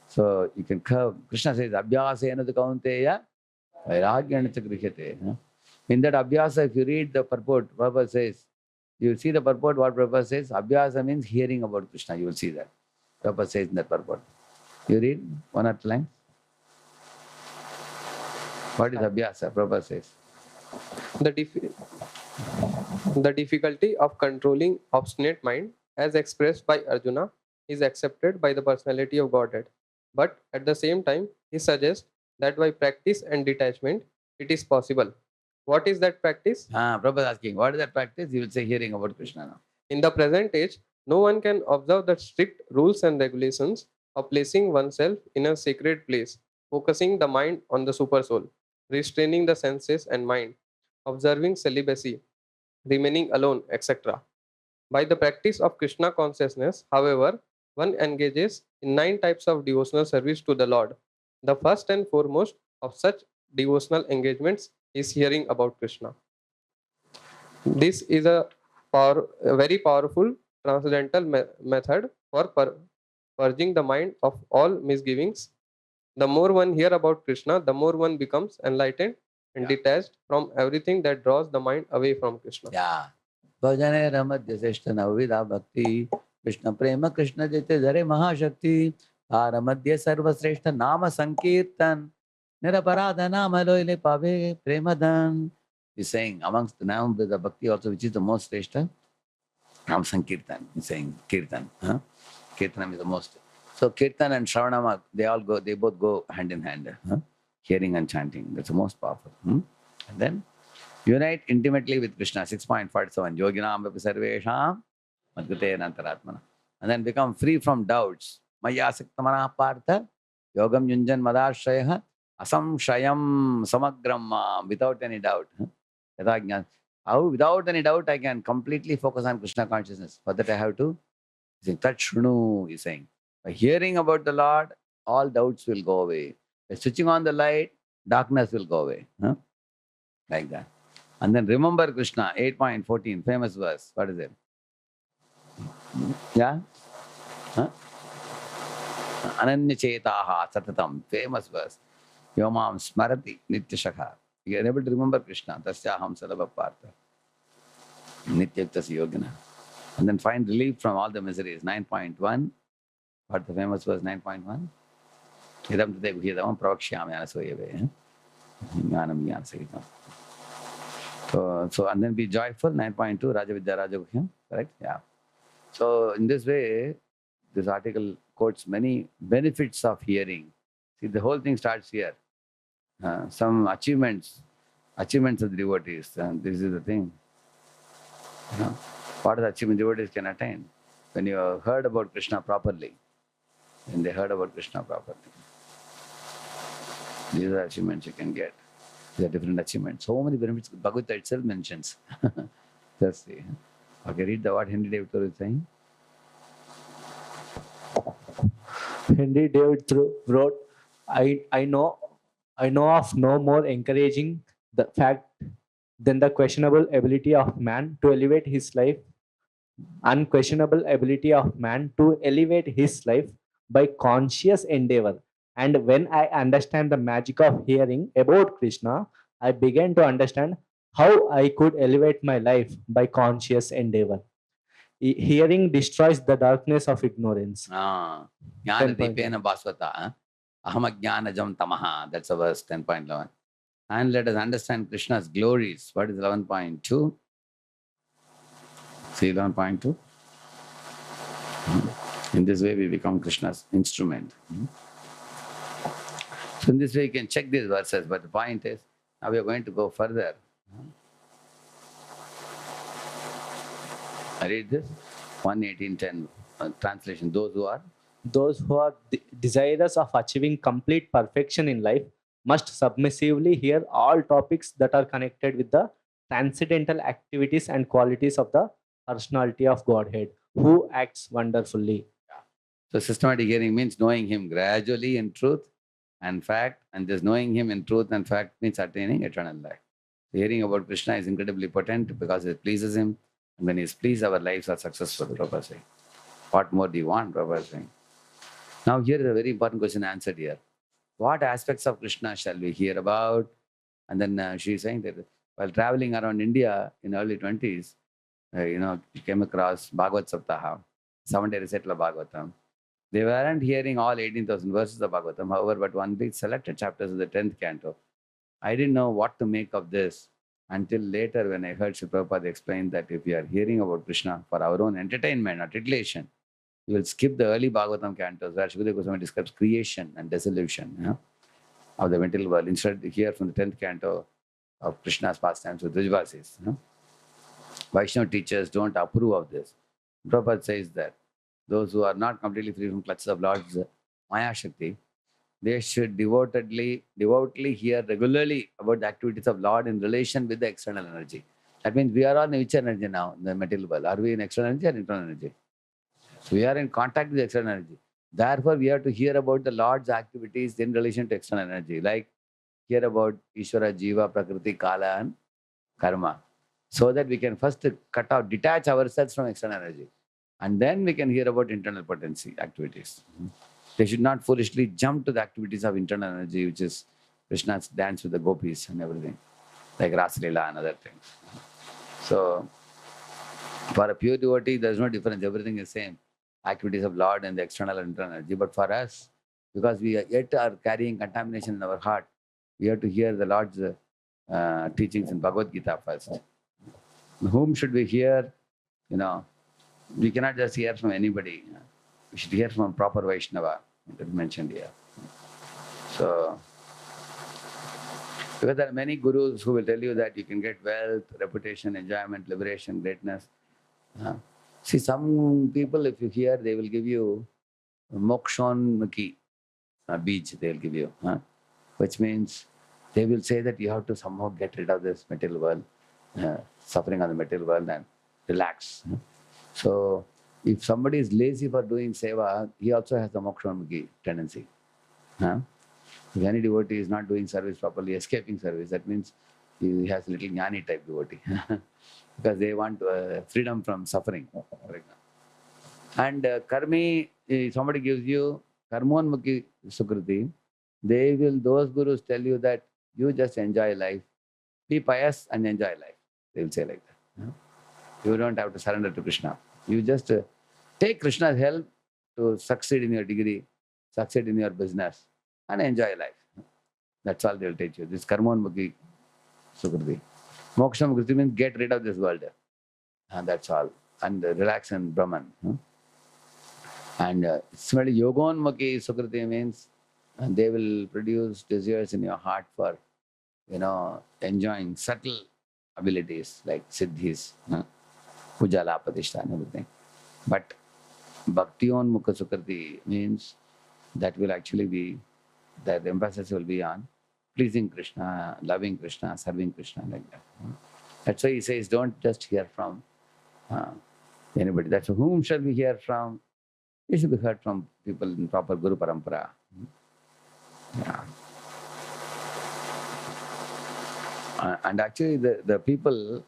So you can curve. Krishna says, Abhyasena tu kaunteya vairagyana cha grihyate. In that abhyasa, if you read the purport, Prabhupada says, you will see the purport, what Prabhupada says, abhyasa means hearing about Krishna. You will see that. Prabhupada says in that purport. You read one at a time. What is abhyasa? Prabhupada says. The, the difficulty of controlling obstinate mind, as expressed by Arjuna, is accepted by the personality of Godhead. But at the same time, he suggests that by practice and detachment, it is possible. What is that practice? Prabhupada is asking, what is that practice? You will say hearing about Krishna now. In the present age, no one can observe the strict rules and regulations of placing oneself in a sacred place, focusing the mind on the supersoul, restraining the senses and mind, observing celibacy, remaining alone, etc. By the practice of Krishna consciousness, however, one engages in 9 types of devotional service to the Lord. The first and foremost of such devotional engagements is hearing about Krishna. This is a very powerful transcendental method for purging the mind of all misgivings. The more one hear about Krishna, the more one becomes enlightened and detached from everything that draws the mind away from Krishna. Yeah. Bhajane ramadya seshta navvidha bhakti Krishna prema Krishna jite jare mahashakti Aramadya sarva sreshta nama sankirtan Niraparada nama loile pave premadan. He's saying amongst the Navamrita Bhakti also, which is the most sreshta? Nam Sankirtan. He's saying Kirtan. Kirtanam is the most. So Kirtan and Shravanama, they both go hand in hand. Hearing and chanting. That's the most powerful. And then unite intimately with Krishna. 6.47. Yoginam vapi sarvesham madgate nantaratmana. And then become free from doubts. Maya saktamana partha yogam yunjan madashrayah asamshayam samagram without any doubt. How without any doubt I can completely focus on Krishna consciousness. For that I have to Tat Shrunu, he's saying. By hearing about the Lord, all doubts will go away. By switching on the light, darkness will go away. Like that. And then remember Krishna, 8.14, famous verse. What is it? Yeah? Ananya Chetaha Satatam, famous verse. Yomam Smarati Nityashakha. You are able to remember Krishna. Tasyaham Salabha Partha. Nityaktas Yogina. And then find relief from all the miseries. 9.1. What the famous verse 9.1? Idam tate guhidam pravakshyam yanasoyave. Jnanam jnanasahitam. So and then be joyful. 9.2. Raja Vidya Raja Guhyam. Correct? Yeah. So in this way, this article quotes many benefits of hearing. See, the whole thing starts here. Some achievements of the devotees. This is the thing. What are the achievements devotees can attain? When you have heard about Krishna properly. When they heard about Krishna properly. These are the achievements you can get. These are different achievements. So many benefits Bhagavad Gita itself mentions. Just see. Okay, read what Henry David Thoreau is saying. Henry David Thoreau wrote, I know of no more encouraging the fact than the questionable ability of man to elevate his life, unquestionable ability of man to elevate his life by conscious endeavor. And when I understand the magic of hearing about Krishna, I began to understand how I could elevate my life by conscious endeavor. Hearing destroys the darkness of ignorance. Jnana 10.1. Deepena Bhaswata. Aham Jnanajam Tamaha. That's a verse 10.11. And let us understand Krishna's glories. What is 11.2? See 11.2? In this way we become Krishna's instrument. So in this way you can check these verses, but the point is, now we are going to go further. I read this, 1:18:10 translation. Those who are Desirous of achieving complete perfection in life must submissively hear all topics that are connected with the transcendental activities and qualities of the personality of Godhead, who acts wonderfully. So systematic hearing means knowing Him gradually in truth and fact, and this knowing Him in truth and fact means attaining eternal life. So hearing about Krishna is incredibly potent because it pleases Him, and when He is pleased, our lives are successful, Prabhupada is saying. What more do you want, Prabhupada is saying? Now here is a very important question answered here. What aspects of Krishna shall we hear about? And then she is saying that while traveling around India in early 20s, came across Bhagavad Saptaha, 7-day recital of Bhagavatam. They weren't hearing all 18,000 verses of Bhagavatam, however, but only selected chapters of the 10th canto. I didn't know what to make of this until later when I heard Sri Prabhupada explain that if we are hearing about Krishna for our own entertainment or titillation, you will skip the early Bhagavatam cantos where Shukadeva Goswami describes creation and dissolution of the material world. Instead, hear from the 10th canto of Krishna's pastimes with Vrijvasis. Vaishnava teachers don't approve of this. Prabhupada says that those who are not completely free from clutches of Lord's Maya Shakti, they should devoutly hear regularly about the activities of Lord in relation with the external energy. That means we are all in which energy now, in the material world? Are we in external energy or internal energy? So we are in contact with the external energy. Therefore, we have to hear about the Lord's activities in relation to external energy, like hear about Ishvara, Jiva, Prakriti, Kala, and Karma, so that we can first detach ourselves from external energy. And then we can hear about internal potency activities. They should not foolishly jump to the activities of internal energy, which is Krishna's dance with the gopis and everything, like Ras Leela and other things. So, for a pure devotee, there is no difference. Everything is same. Activities of Lord and the external and internal energy. But for us, because we yet are carrying contamination in our heart, we have to hear the Lord's teachings in Bhagavad Gita first. Whom should we hear? We cannot just hear from anybody. We should hear from proper Vaishnava, that is mentioned here. So, because there are many gurus who will tell you that you can get wealth, reputation, enjoyment, liberation, greatness. See, some people, if you hear, they will give you mokshonmukhi beej, they will give you, which means they will say that you have to somehow get rid of this material world, suffering on the material world, and relax. So, if somebody is lazy for doing seva, he also has the mokshonmukhi tendency. If any devotee is not doing service properly, escaping service, that means he has a little jnani type devotee. Because they want freedom from suffering, for example. And karmi, if somebody gives you karmonmukhi sukriti, those gurus tell you that you just enjoy life, be pious and enjoy life. They will say like that. You don't have to surrender to Krishna. You just take Krishna's help to succeed in your degree, succeed in your business, and enjoy life. That's all they will teach you. This karmonmukhi sukriti. Moksha mukriti means get rid of this world. And that's all. And relax in Brahman. And similarly, yogonmukhi sukriti means they will produce desires in your heart for, enjoying subtle abilities like siddhis, puja, lapadishta, and everything. But bhakti-onmukha sukriti means that will actually be, that the emphasis will be on pleasing Krishna, loving Krishna, serving Krishna, like that. That's why he says, don't just hear from anybody. That's whom shall we hear from? We should be heard from people in proper Guru Parampara. Yeah. And actually, the people,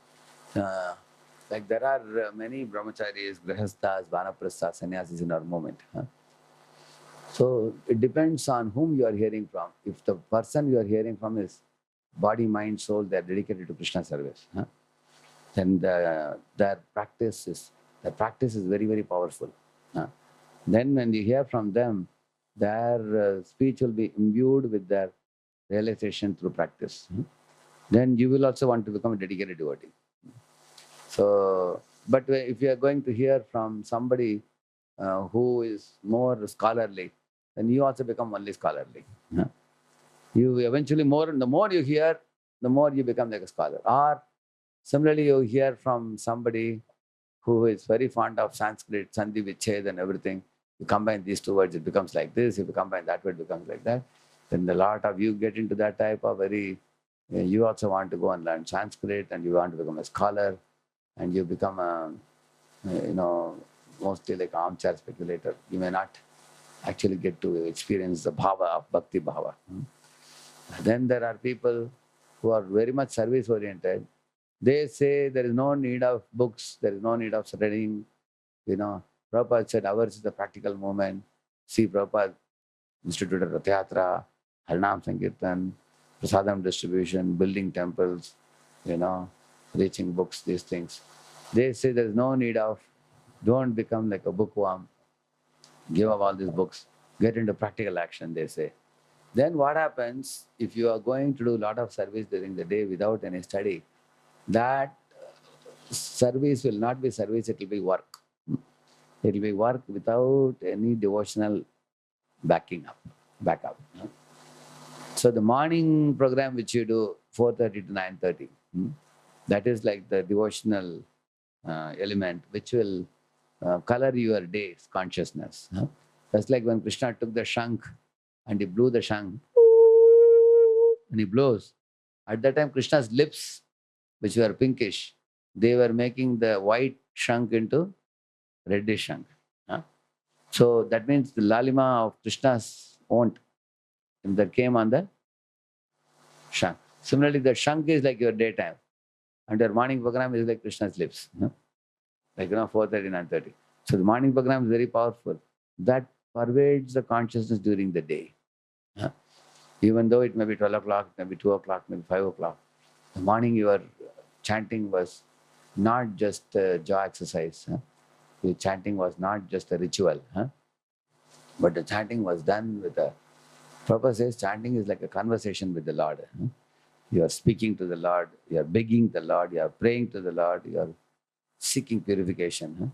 like there are many brahmacharis, grihasthas, vanaprasthas, sannyasis in our movement. So it depends on whom you are hearing from. If the person you are hearing from is body, mind, soul, they are dedicated to Krishna service, then their practice is very, very powerful. Then when you hear from them, their speech will be imbued with their realization through practice. Then you will also want to become a dedicated devotee. So, but if you are going to hear from somebody who is more scholarly, then you also become only scholarly. You eventually the more you hear, the more you become like a scholar. Or similarly, you hear from somebody who is very fond of Sanskrit, Sandhi, Vichhed and everything. You combine these two words, it becomes like this. If you combine that word, it becomes like that. Then a lot of you get into that type of you also want to go and learn Sanskrit and you want to become a scholar and you become mostly like armchair speculator. You may not actually get to experience the bhava of bhakti bhava. Then there are people who are very much service oriented. They say there is no need of books, there is no need of studying. Prabhupada said ours is the practical movement. See, Prabhupada instituted Rath Yatra, Harinam Sankirtan, Prasadam distribution, building temples, reaching books, these things. They say there is no need of, don't become like a bookworm, give up all these books, get into practical action, they say. Then what happens if you are going to do a lot of service during the day without any study? That service will not be service, it will be work. It will be work without any devotional backup. So the morning program which you do 4:30 to 9:30, that is like the devotional element which will color your day's consciousness. That's like when Krishna took the shank and he blew the shank and he blows. At that time, Krishna's lips, which were pinkish, they were making the white shank into reddish shank. So that means the lalima of Krishna's won't that came on the shank. Similarly, the shank is like your daytime, and your morning program is like Krishna's lips. Like 4:30, 9:30. So the morning program is very powerful. That pervades the consciousness during the day. Even though it may be 12 o'clock, maybe 2 o'clock, maybe 5 o'clock. The morning your chanting was not just a jaw exercise. Your chanting was not just a ritual. But the chanting was done with a Prabhupada says chanting is like a conversation with the Lord. You are speaking to the Lord, you are begging the Lord, you are praying to the Lord, you are seeking purification.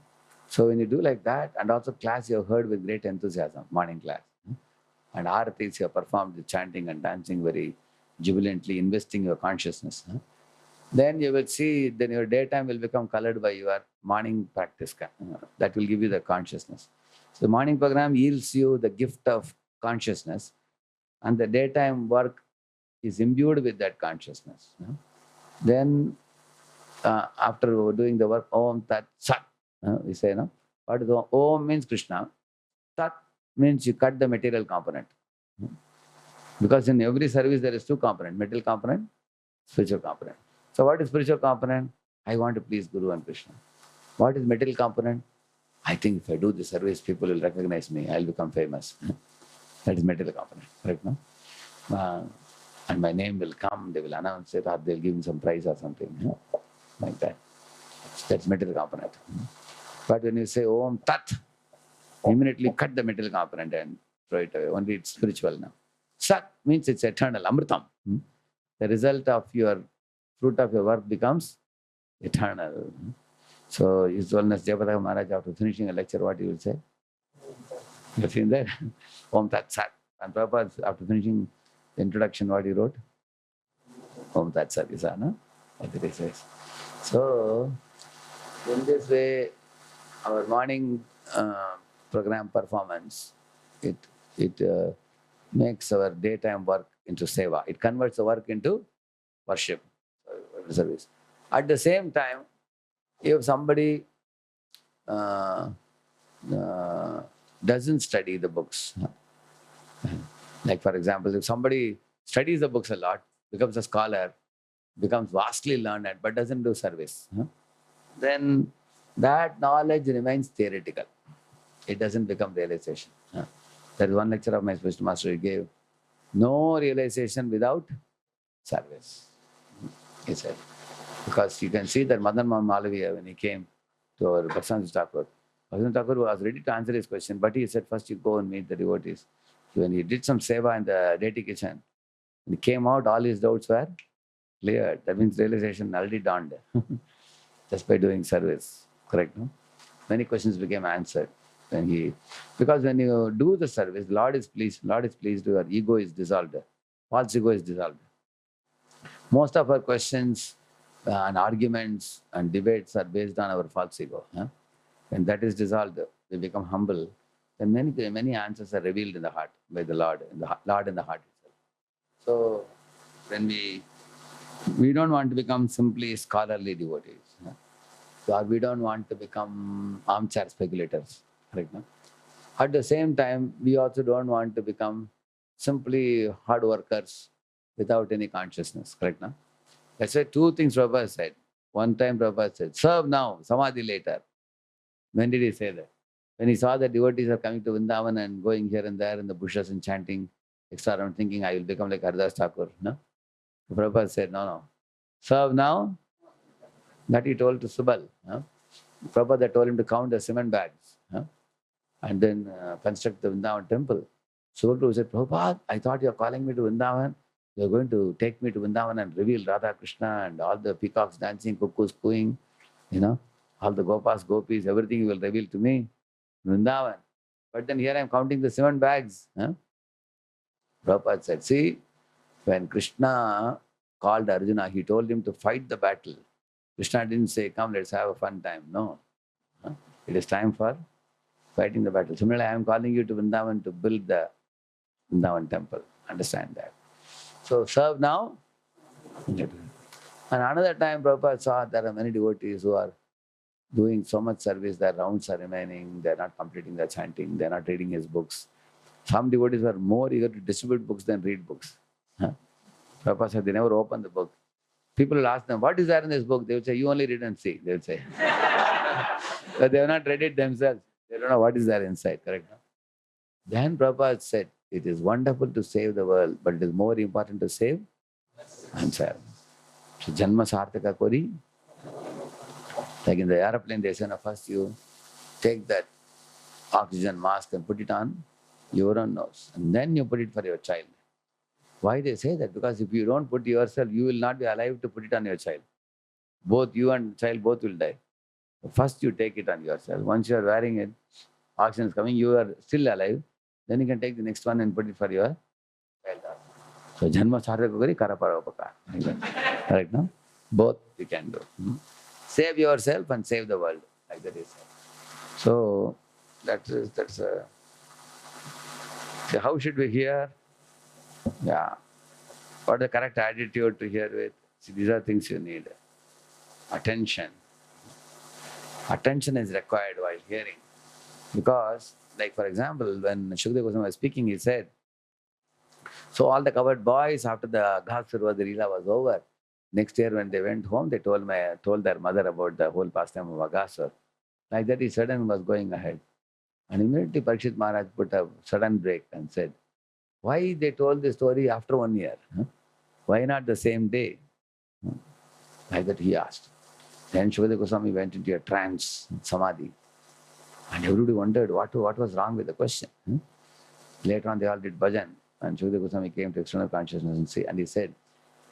So when you do like that, and also class you have heard with great enthusiasm, morning class. And aratis you have performed the chanting and dancing very jubilantly, investing your consciousness. Then you will see, then your daytime will become colored by your morning practice. That will give you the consciousness. So the morning program yields you the gift of consciousness, and the daytime work is imbued with that consciousness. Then after doing the work, Om Tat Sat, we say, what is Om? Om means Krishna. Tat means you cut the material component. Because in every service there is two components, material component, spiritual component. So what is spiritual component? I want to please Guru and Krishna. What is material component? I think if I do this service, people will recognize me, I'll become famous. That is material component, right? No? And my name will come, they will announce it, or they'll give me some prize or something, like that. That's material component. But when you say Om Tat, immediately cut the material component and throw it away. Only it's spiritual now. Sat means it's eternal, Amritam. The result of your, fruit of your work becomes eternal. So His Holiness Jayapataka Maharaj, after finishing a lecture, what he will say? You've seen that? Om Tat Sat. And Prabhupada, after finishing the introduction, what he wrote? Om Tat Sat Isa, no? What did he say? So, in this way, our morning program performance, it makes our daytime work into seva. It converts the work into worship, service. At the same time, if somebody doesn't study the books, like for example, if somebody studies the books a lot, becomes a scholar, becomes vastly learned, but doesn't do service, then that knowledge remains theoretical. It doesn't become realization. There is one lecture of my spiritual master he gave, no realization without service, he said. Because you can see that Madan Mohan Malaviya, when he came to our Bhaktivinoda Thakur, Bhaktivinoda Thakur was ready to answer his question, but he said, first you go and meet the devotees. So when he did some seva in the deity kitchen, when he came out, all his doubts were cleared. That means realization already dawned just by doing service. Correct, no? Many questions became answered. Because when you do the service, Lord is pleased, your ego is dissolved. False ego is dissolved. Most of our questions and arguments and debates are based on our false ego. When that is dissolved, we become humble. Then many answers are revealed in the heart by the Lord, Lord in the heart itself. So when we don't want to become simply scholarly devotees, or we don't want to become armchair speculators. Correct, no? At the same time, we also don't want to become simply hard workers without any consciousness. Correct, no? That's why two things Prabhupada said. One time Prabhupada said, serve now, samadhi later. When did he say that? When he saw that devotees are coming to Vrindavan and going here and there in the bushes and chanting, etc., thinking I will become like Haridas Thakur. No? Prabhupada said, no. Serve now. That he told to Subal. Prabhupada told him to count the cement bags and then construct the Vrindavan temple. Subal said, Prabhupada, I thought you are calling me to Vrindavan. You are going to take me to Vrindavan and reveal Radha Krishna and all the peacocks dancing, cuckoos cooing, all the gopas, gopis, everything you will reveal to me. Vrindavan. But then here I am counting the cement bags. Prabhupada said, see, when Krishna called Arjuna, he told him to fight the battle. Krishna didn't say, come, let's have a fun time. No. It is time for fighting the battle. Similarly, I am calling you to Vrindavan to build the Vrindavan temple. Understand that. So serve now. And another time, Prabhupada saw there are many devotees who are doing so much service, their rounds are remaining, they are not completing their chanting, they are not reading his books. Some devotees were more eager to distribute books than read books. Prabhupada said they never open the book. People will ask them, what is there in this book? They will say, you only read and see, they will say. But they have not read it themselves. They don't know what is there inside, correct? Then Prabhupada said, it is wonderful to save the world, but it is more important to save oneself. So Janma Sarthaka Kori. Like in the aeroplane, they say, first you take that oxygen mask and put it on your own nose. And then you put it for your child. Why they say that? Because if you don't put yourself, you will not be alive to put it on your child. Both you and child both will die. First you take it on yourself. Once you are wearing it, oxygen is coming, you are still alive. Then you can take the next one and put it for your child. So Janma Sarthaka Kari Karapara Upakara. Correct, no? Both you can do. Save yourself and save the world, like that is. So that's so how should we hear? Yeah. What is the correct attitude to hear with? See, these are things you need. Attention. Attention is required while hearing. Because, like for example, when Shukadeva Goswami was speaking, he said, so all the covered boys, after the Ghasur, the Leela was over, next year when they went home, they told their mother about the whole pastime of Aghasur. Like that, he suddenly was going ahead. And immediately Parikshit Maharaj put a sudden break and said, why they told the story after 1 year? Why not the same day? Like that he asked. Then Shukadeva Goswami went into a trance, samadhi. And everybody wondered what was wrong with the question. Later on they all did bhajan. And Shukadeva Goswami came to external consciousness and he said,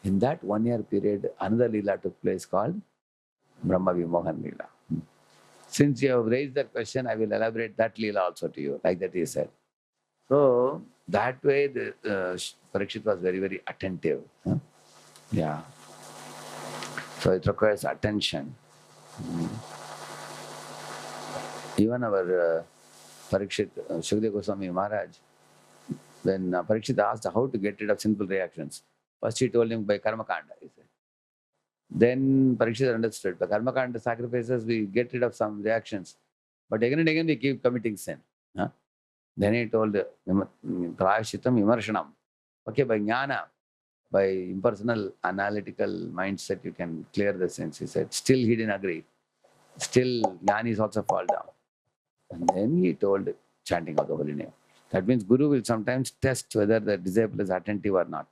in that 1 year period, another Leela took place called Brahma Vimohan Leela. Since you have raised that question, I will elaborate that Leela also to you, like that he said. So, that way, Parikshit was very, very attentive. Yeah. So, it requires attention. Even our Parikshit, Shukadeva Goswami Maharaj, when Parikshit asked how to get rid of sinful reactions, first he told him by karma kanda, he said. Then Parikshit understood, by karma kanda sacrifices we get rid of some reactions, but again and again we keep committing sin. Then he told, prayashitam imarshanam. Okay, by jnana, by impersonal analytical mindset you can clear the sins, he said. Still he didn't agree. Still jnanis also fall down. And then he told chanting of the holy name. That means Guru will sometimes test whether the disciple is attentive or not.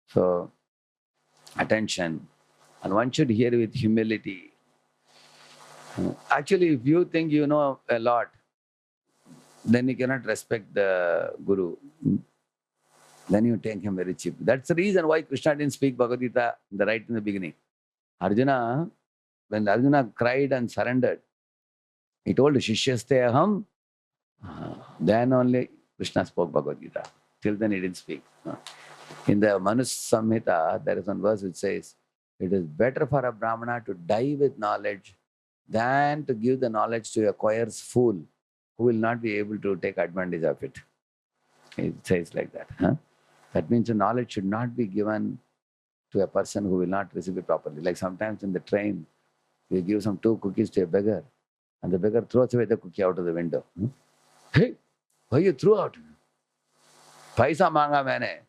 So, attention. And one should hear with humility. Actually, if you think you know a lot, then you cannot respect the Guru. Then you take him very cheap. That's the reason why Krishna didn't speak Bhagavad Gita right in the beginning. Arjuna, when Arjuna cried and surrendered, he told Shishyaste aham. Then only Krishna spoke Bhagavad Gita. Till then he didn't speak. In the Manus Samhita, there is one verse which says, it is better for a Brahmana to die with knowledge than to give the knowledge to a choir's fool who will not be able to take advantage of it. It says like that. That means the knowledge should not be given to a person who will not receive it properly. Like sometimes in the train, we give some 2 cookies to a beggar and the beggar throws away the cookie out of the window. Hey, why you threw out? Paisa manga maine.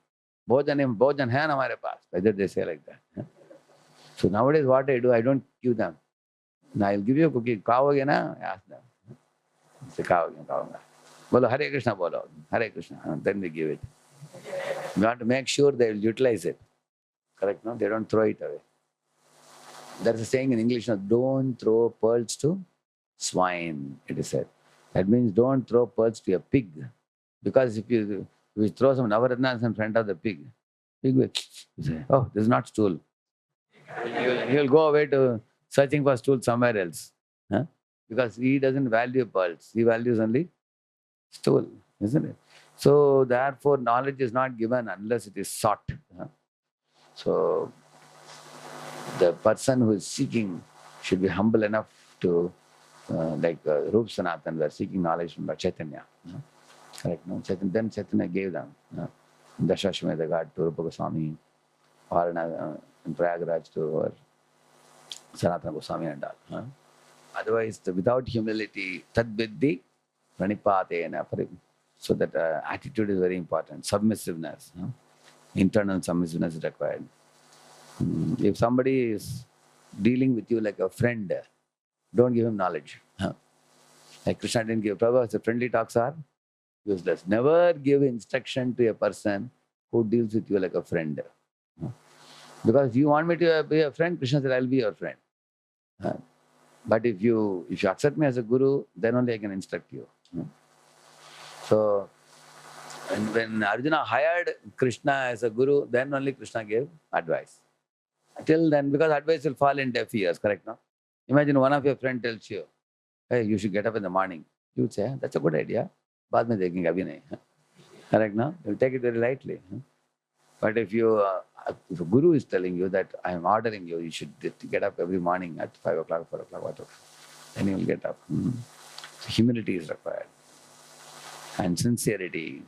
Bhojan hai na hamare paas. Whether they say like that. So nowadays what I do, I don't give them. Now I'll give you a cookie. Kaoge na? I ask them. Say kaoge. Bolo Hare Krishna bolo. Hare Krishna. And then we give it. We want to make sure they will utilize it. Correct? No? They don't throw it away. There's a saying in English, no, don't throw pearls to swine, it is said. That means don't throw pearls to a pig. Because if you throw some navaratnas in front of the pig will say, oh, this is not stool. He'll go away to searching for stool somewhere else. Huh? Because he doesn't value pearls. He values only stool, isn't it? So therefore, knowledge is not given unless it is sought. Huh? So the person who is seeking should be humble enough to, like Rup Sanatan, were seeking knowledge from Chaitanya. Correct? No? Then Chaitanya gave them Dashashwamedha God to Rupa Goswami, or in Prayagraj to Sanatana Goswami and all. Otherwise, without humility, tad-viddhi pranipatena. So that attitude is very important. Submissiveness, internal submissiveness is required. If somebody is dealing with you like a friend, don't give him knowledge. Like Krishna didn't give. Prabhupada said, friendly talks are useless. Never give instruction to a person who deals with you like a friend. Because you want me to be a friend, Krishna said, I'll be your friend. But if you accept me as a guru, then only I can instruct you. So, and when Arjuna hired Krishna as a guru, then only Krishna gave advice. Till then, because advice will fall in deaf ears, correct? No? Imagine one of your friends tells you, hey, you should get up in the morning. You would say, that's a good idea. Baad mein dekhenge, abhi nahi. Correct? No? You'll take it very lightly. But if a guru is telling you that I am ordering you, you should get up every morning at 5 o'clock, 4 o'clock, whatever, then you will get up. So humility is required. And sincerity.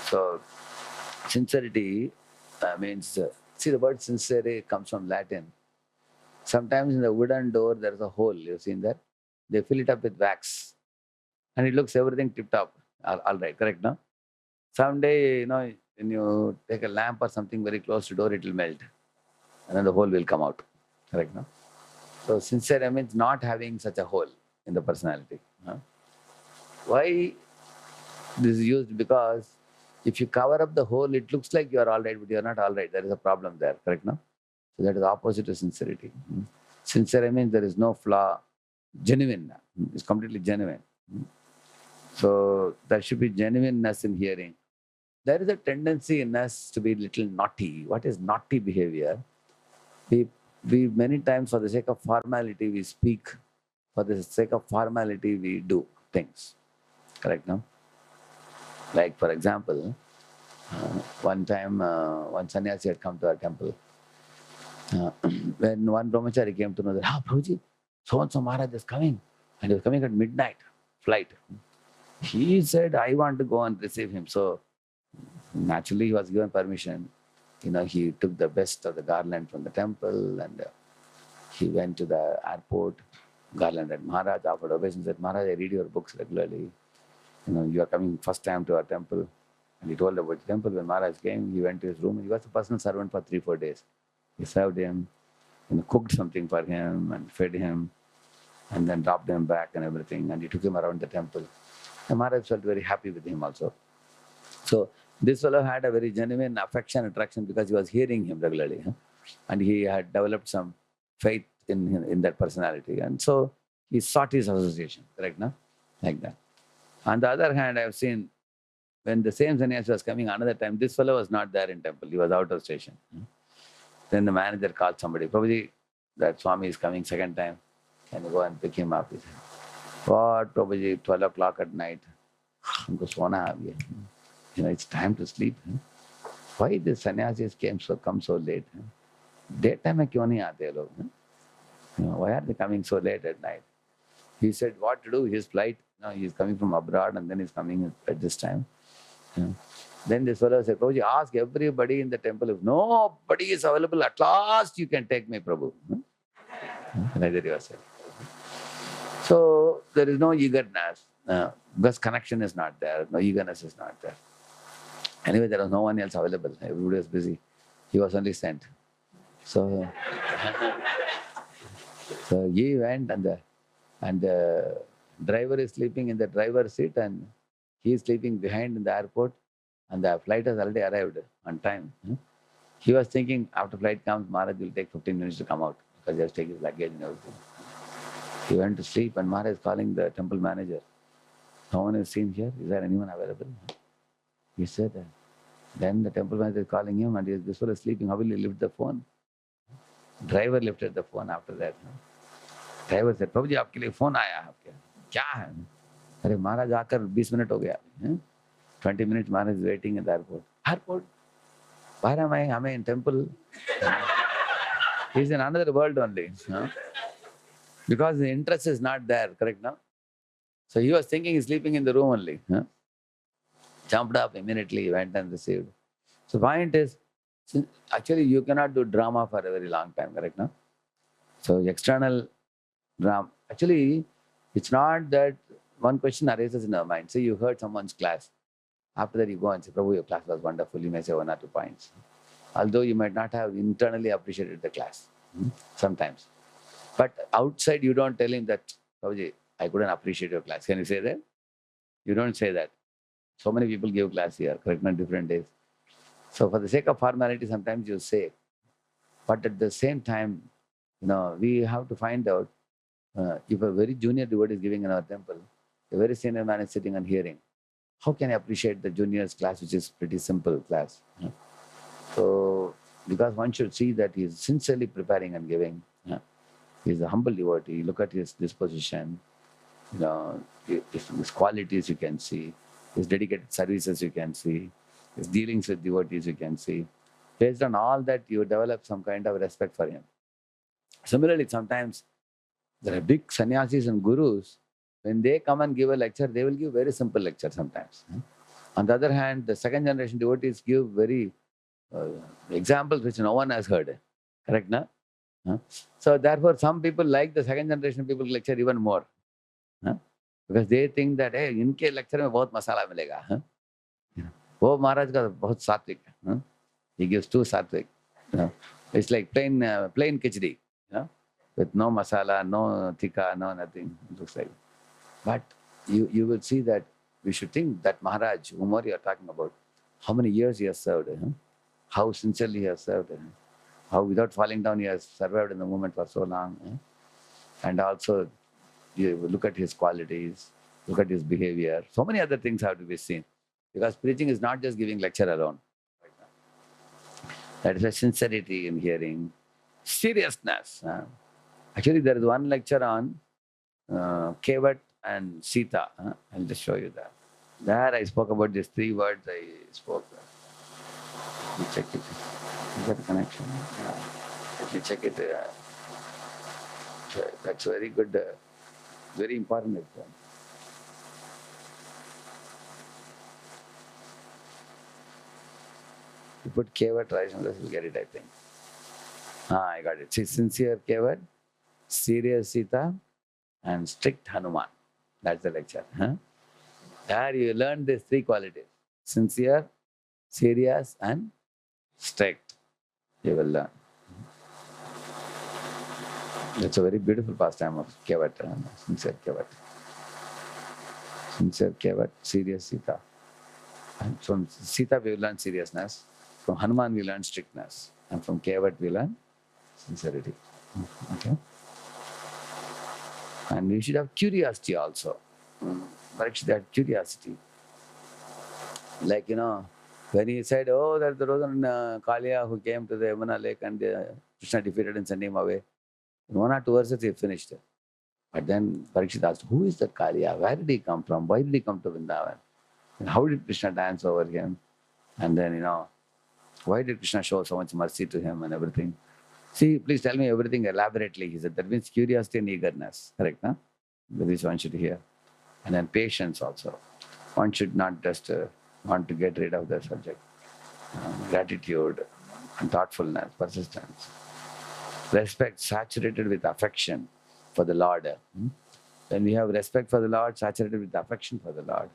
So, sincerity means, see, the word sincere comes from Latin. Sometimes in the wooden door, there is a hole, you've seen that? They fill it up with wax. And it looks everything tip-top. All right, correct, no? Someday, when you take a lamp or something very close to the door, it will melt. And then the hole will come out. Correct, no? So sincere means not having such a hole in the personality. Why this is used? Because if you cover up the hole, it looks like you are all right, but you are not all right. There is a problem there. Correct, no? So that is opposite to sincerity. Sincere means there is no flaw. Genuine. It's completely genuine. So there should be genuineness in hearing. There is a tendency in us to be little naughty. What is naughty behavior? We many times, for the sake of formality, we speak. For the sake of formality, we do things. Correct, no? Like, for example, one time, one sannyasi had come to our temple. When one brahmachari came to know that, Prabhuji, so-and-so Maharaj is coming. And he was coming at midnight, flight. He said, I want to go and receive him. So, naturally, he was given permission. He took the best of the garland from the temple and he went to the airport, garlanded Maharaj, offered obeisance, said, Maharaj, I read your books regularly. You are coming first time to our temple. And he told about the temple. When Maharaj came, he went to his room. He was a personal servant for 3-4 days. He served him, cooked something for him and fed him and then dropped him back and everything. And he took him around the temple. And Maharaj felt very happy with him also. So this fellow had a very genuine affection, attraction because he was hearing him regularly. And he had developed some faith in that personality. And so he sought his association, correct, no? Like that. On the other hand, I have seen when the same sannyasi was coming another time, this fellow was not there in temple. He was out of station. Then the manager called somebody, Prabhuji, that Swami is coming second time. Can you go and pick him up? He said, what, Prabhuji, 12 o'clock at night? Humko sona hai abhi. It's time to sleep. Why the sannyasis come so late? Daytime mein kyun nahi aate log? Why are they coming so late at night? He said, what to do? His flight, he's coming from abroad and then he's coming at this time. Then this fellow said, Prabhuji, ask everybody in the temple. If nobody is available, at last you can take me, Prabhu. Like that he was saying. So there is no eagerness. Because connection is not there. No eagerness is not there. Anyway, there was no one else available. Everybody was busy. He was only sent. So he went and the driver is sleeping in the driver's seat and he is sleeping behind in the airport. and the flight has already arrived on time. He was thinking after flight comes, Maharaj will take 15 minutes to come out because he has to take his luggage and everything. He went to sleep and Maharaj is calling the temple manager. No one is seen here. Is there anyone available? He said that. Then the temple manager is calling him and he is this fellow is sleeping. How will he lift the phone? Driver lifted the phone after that. Driver said, Prabhuji, आपके लिए phone आया है आपके. क्या है? अरे महाराज आकर 20 minute हो गया. 20 minutes Maharaj is waiting at the airport. Airport? Where am I? Am I in temple? He's in another world only. Because the interest is not there, correct now? So he was thinking he's sleeping in the room only. Jumped up immediately, went and received. So point is, actually you cannot do drama for a very long time, correct now? So external drama, actually it's not that one question arises in our mind. Say you heard someone's class. After that you go and say, Prabhu, your class was wonderful. You may say 1 or 2 points. Although you might not have internally appreciated the class sometimes. But outside you don't tell him that, Prabhuji, I couldn't appreciate your class. Can you say that? You don't say that. So many people give class here, correct, on different days. So for the sake of formality, sometimes you say. But at the same time, we have to find out if a very junior devotee is giving in our temple, a very senior man is sitting and hearing. How can I appreciate the junior's class, which is pretty simple class? So, because one should see that he is sincerely preparing and giving. He is a humble devotee. Look at his disposition. His qualities you can see. His dedicated services you can see. His dealings with devotees you can see. Based on all that, you develop some kind of respect for him. Similarly, sometimes there are big sannyasis and gurus. When they come and give a lecture, they will give very simple lecture sometimes. On the other hand, the second generation devotees give very examples which no one has heard. Correct, na? So therefore, some people like the second generation people lecture even more. Because they think that, hey, इनके lecture में बहुत मसाला मिलेगा. वो महाराज का बहुत सात्विक है. He gives too sattvic. It's like plain khichdi, with no masala, no tikka, no nothing. It looks like. But you will see that we should think that Maharaj, whom you are talking about, how many years he has served, how sincerely he has served, how without falling down he has survived in the movement for so long. And also, you look at his qualities, look at his behavior. So many other things have to be seen. Because preaching is not just giving lecture alone. That is a sincerity in hearing, seriousness. Actually, there is one lecture on Kevat and Sita. I'll just show you that. There I spoke about these 3 words I spoke. Let me check it. Is that a connection? Let me check it. That's very good, very important lecture. You put Kevat, Radheshyamdas, you'll get it, I think. I got it. See, sincere Kevat, serious Sita, and strict Hanuman. That's the lecture. There you learn these 3 qualities. Sincere, serious, and strict. You will learn. It's a very beautiful pastime of Kevat, sincere Kevat. Sincere Kevat, serious Sita. And from Sita we learn seriousness. From Hanuman we learn strictness. And from Kevat we learn sincerity. Okay? And we should have curiosity also. Parikshit had curiosity. Like, when he said, oh, there was one Kaliya who came to the Yamuna lake and Krishna defeated and sent him away. In 1 or 2 verses he finished. But then Parikshit asked, who is that Kaliya? Where did he come from? Why did he come to Vrindavan? And how did Krishna dance over him? And then, why did Krishna show so much mercy to him and everything? See, please tell me everything elaborately. He said, that means curiosity and eagerness. Correct, huh? This one should hear. And then patience also. One should not just want to get rid of the subject. Gratitude and thoughtfulness, persistence. Respect saturated with affection for the Lord. When we have respect for the Lord, saturated with affection for the Lord,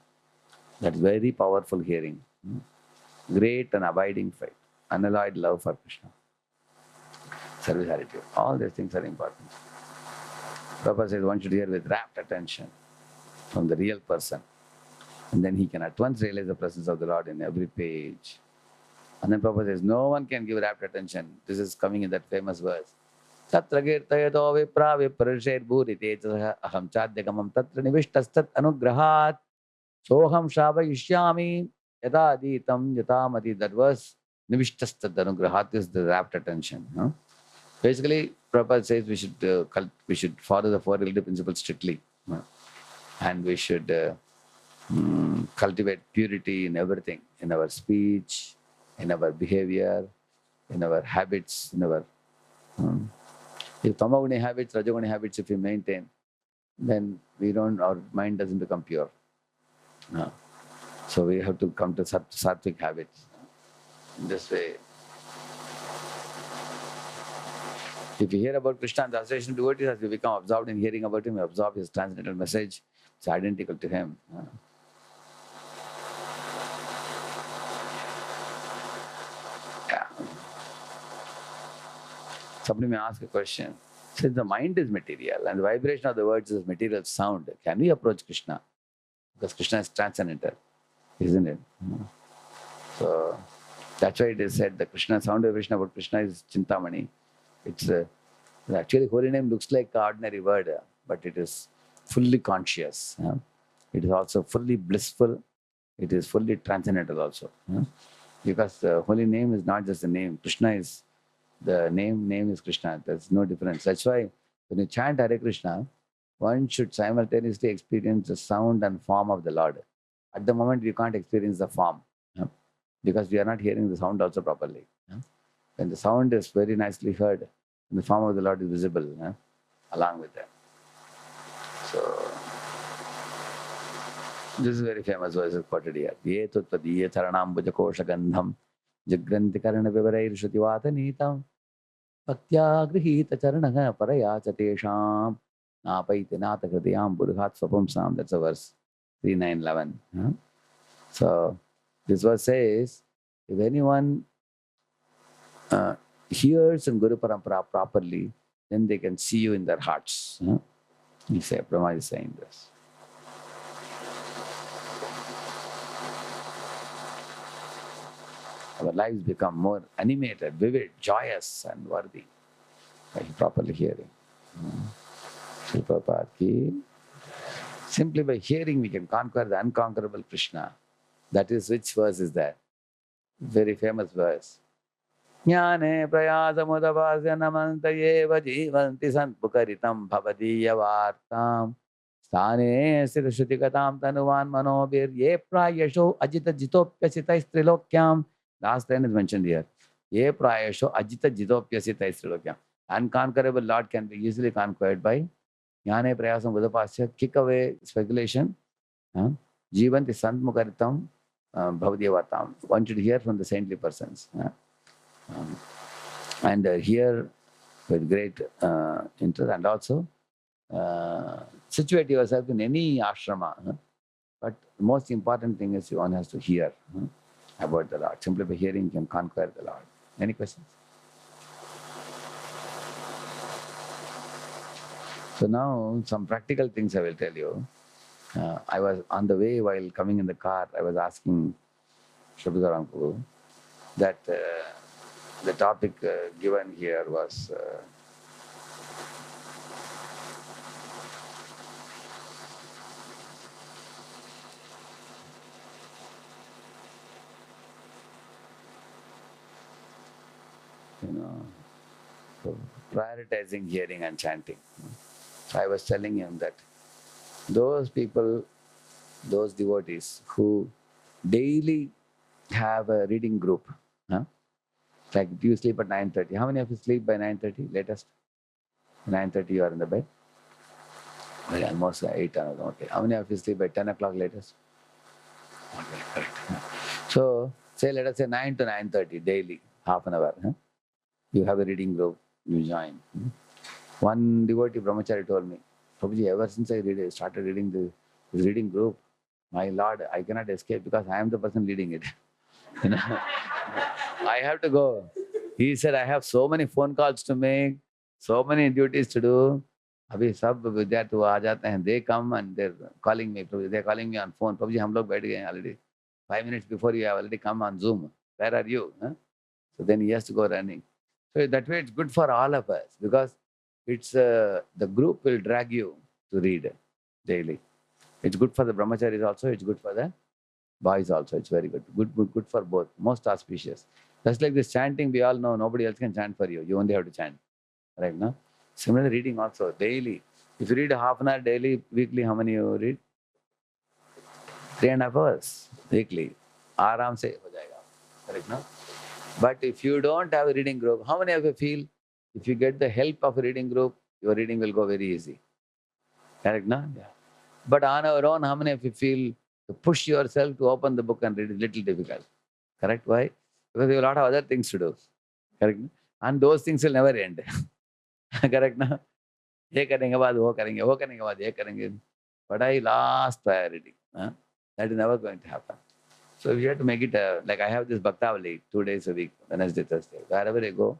that's very powerful hearing. Great and abiding faith, unalloyed love for Krishna, service attitude. All these things are important. Prabhupada says one should hear with rapt attention from the real person. And then he can at once realize the presence of the Lord in every page. And then Prabhupada says, no one can give rapt attention. This is coming in that famous verse. Tatra kirtayato vipra viprasher bhuri tejasaha aham chadyagamam tatra nivishtastat anugrahat soham shravayishyami yata aditam yatamati. That verse, nivishtastat anugrahat, is the rapt attention. Huh? Basically, Prabhupada says we should follow the four relative principles strictly. And we should cultivate purity in everything, in our speech, in our behavior, in our habits, in our... if tamaguni habits, rajaguni habits, if we maintain, then our mind doesn't become pure. So we have to come to sattvic habits. In this way, if you hear about Krishna and the association of devotees, as we become absorbed in hearing about him, we absorb his transcendental message. It's identical to him. Somebody may ask a question. Since the mind is material and the vibration of the words is material sound, can we approach Krishna? Because Krishna is transcendental, isn't it? So that's why it is said the Krishna sound vibration about Krishna is Chintamani. It's actually holy name looks like an ordinary word, but it is fully conscious. It is also fully blissful. It is fully transcendental also. Because the holy name is not just a name. Krishna is the name is Krishna. There's no difference. That's why when you chant Hare Krishna, one should simultaneously experience the sound and form of the Lord. At the moment, you can't experience the form because we are not hearing the sound also properly. When the sound is very nicely heard, the form of the Lord is visible along with that. So, this is very famous verse quoted here. Ye tutpadiye charanam bhujakosha gandham jagranti karana vivarair shrutivata neetam bhaktya grihita charanaha paraya chatesham napaiti nata hridayam burhat swapumsam. That's a verse 3:9-11. So, this verse says, if anyone hears in Guru Parampara properly, then they can see you in their hearts. Brahma is saying this. Our lives become more animated, vivid, joyous, and worthy by properly hearing. Sri Prabhupada ki. Simply by hearing, we can conquer the unconquerable Krishna. That is, which verse is that? Very famous verse. Jnane prayasamudavasya namantayeva jivanti sanpukaritam bhavadiyavartam sthane sthirashutikatam tanuvan manobir ye prayasho ajita jitopyasitais trilokyam. Last line is mentioned here. Ye prayasho ajita jitopyasitais trilokyam. Unconquerable Lord can be easily conquered by jnane prayasam udapasya, kick away speculation. Jivanti sanpukaritam bhavadiyavartam. One should hear from the saintly persons. And hear with great interest, and also situate yourself in any ashrama. But the most important thing is one has to hear about the Lord. Simply by hearing, you can conquer the Lord. Any questions? So now, some practical things I will tell you. I was on the way while coming in the car, I was asking Shabdharampu that the topic given here was prioritizing hearing and chanting. So I was telling him that those people, those devotees who daily have a reading group, like you sleep at 9:30. How many of you sleep by 9:30 latest? 9:30 you are in the bed? Well, almost 8 hours. Okay. How many of you sleep by 10 o'clock latest? Okay, correct. So, say let us say 9 to 9:30 daily, half an hour. You have a reading group, you join. One devotee brahmachari told me, Prabhuji, ever since I started reading this reading group, my Lord, I cannot escape because I am the person leading it. I have to go. He said, I have so many phone calls to make, so many duties to do. अभी सब विद्यार्थी वो आ जाते हैं, they come and they're calling me, they're calling me on phone, प्रभु जी हम लोग बैठ गए हैं already. 5 minutes before you have already come on Zoom. Where are you? Huh? So then he has to go running. So that way it's good for all of us because it's the group will drag you to read daily. It's good for the brahmacharis also, it's good for the boys also. It's very good. Good for both. Most auspicious. Just like this chanting, we all know nobody else can chant for you. You only have to chant. Right now? Similarly, reading also daily. If you read half an hour daily, weekly, how many you read? 3.5 hours weekly. आराम से हो जाएगा. Correct, no? But if you don't have a reading group, how many of you feel if you get the help of a reading group, your reading will go very easy? Correct, no? Yeah. But on our own, how many of you feel to push yourself to open the book and read is little difficult? Correct? Why? Because we have a lot of other things to do. Correct? And those things will never end. Correct, no? ये करेंगे बाद वो करेंगे, वो करने के बाद ये करेंगे. पढ़ाई last priority. That is never going to happen. So you have to make it like I have this Bhaktavali 2 days a week, Wednesday, Thursday. Wherever I go,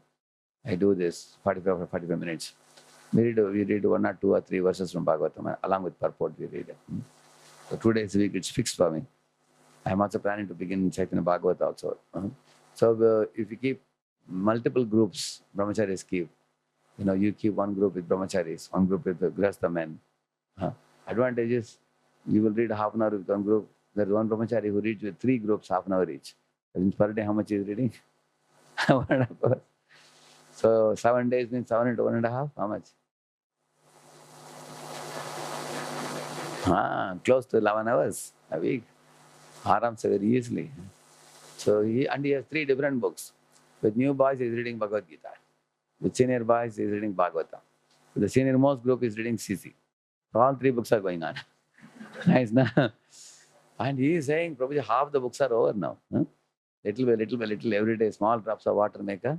I do this 45 minutes. We read 1 or 2 or 3 verses from Bhagavatam along with purport we read. So 2 days a week it's fixed for me. I am also planning to begin Chaitanya Bhagavat also. So if you keep multiple groups, brahmacharis keep. You keep one group with brahmacharis, one group with the grahastha men. Advantage is you will read half an hour with one group. There is one brahmachari who reads with 3 groups half an hour each. That means per day how much he is reading? 1.5 hours. So 7 days means 7 into 1.5. How much? Close to 11 hours a week. Aram se very easily. So he has 3 different books. With new boys, he is reading Bhagavad Gita. With senior boys, he is reading Bhagavatam. With the senior most group, he is reading CC. So all 3 books are going on. Nice, na? And he is saying, Prabhuji, half the books are over now. Little by little, every day, small drops of water make a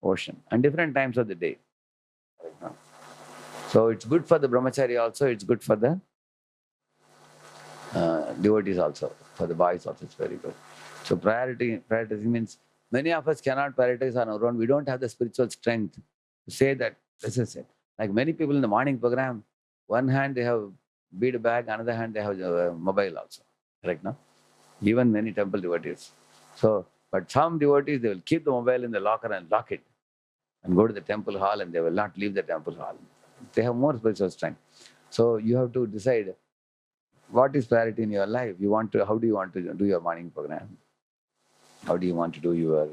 ocean. And different times of the day. So it's good for the brahmachari also, it's good for the devotees also, for the boys also, it's very good. So prioritizing means many of us cannot prioritize on our own. We don't have the spiritual strength to say that this is it. Like many people in the morning program, one hand they have bead bag, another hand they have mobile also. Correct, no? Even many temple devotees. So, but some devotees, they will keep the mobile in the locker and lock it and go to the temple hall and they will not leave the temple hall. They have more spiritual strength. So you have to decide what is priority in your life. How do you want to do your morning program? How do you want to do your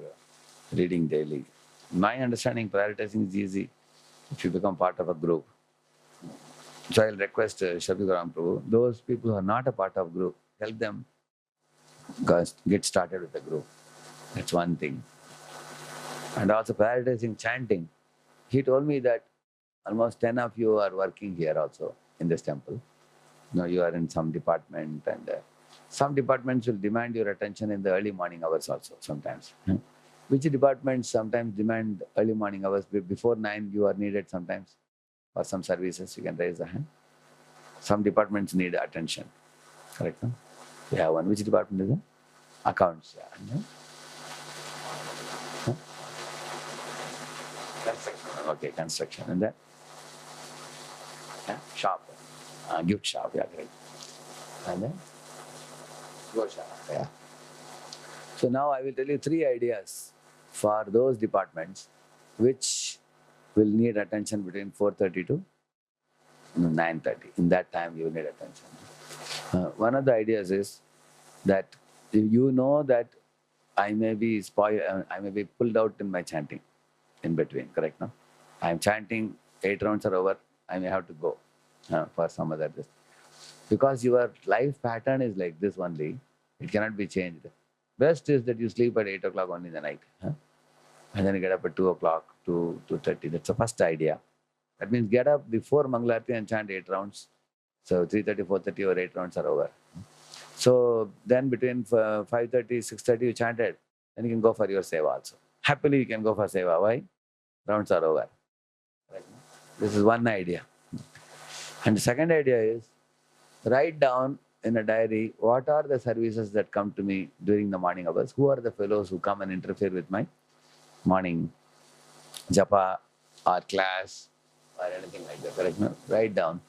reading daily? My understanding, prioritizing is easy if you become part of a group. So I'll request Shabdikaram Prabhu, those people who are not a part of group, help them get started with the group. That's one thing. And also prioritizing chanting. He told me that almost 10 of you are working here also in this temple. You are in some department and some departments will demand your attention in the early morning hours also sometimes. Which departments sometimes demand early morning hours? Before 9 you are needed sometimes for some services, you can raise a hand. Some departments need attention. Correct, no? We have one. Which department is it? Accounts. Yeah. Huh? Construction. Okay, construction. And then? Yeah. Shop. Gift shop. Yeah, great. And then? Go shop. Yeah. So now I will tell you 3 ideas for those departments which will need attention between 4:30 to 9:30. In that time, you will need attention. One of the ideas is that you know that I may be spoiled, I may be pulled out in my chanting in between, correct? No? I am chanting, 8 rounds are over, I may have to go for some other this. Because your life pattern is like this only, it cannot be changed. Best is that you sleep at 8 o'clock only in the night. And then you get up at 2 o'clock, 2:30. That's the first idea. That means get up before Mangalarti and chant 8 rounds. So 3:30, 4:30 or 8 rounds are over. So then between 5:30, 6:30 you chanted, then you can go for your seva also. Happily you can go for seva. Why? Rounds are over. Right? This is one idea. And the second idea is write down in a diary what are the services that come to me during the morning hours. Who are the fellows who come and interfere with my morning japa or class or anything like that. Correct? No? Write down.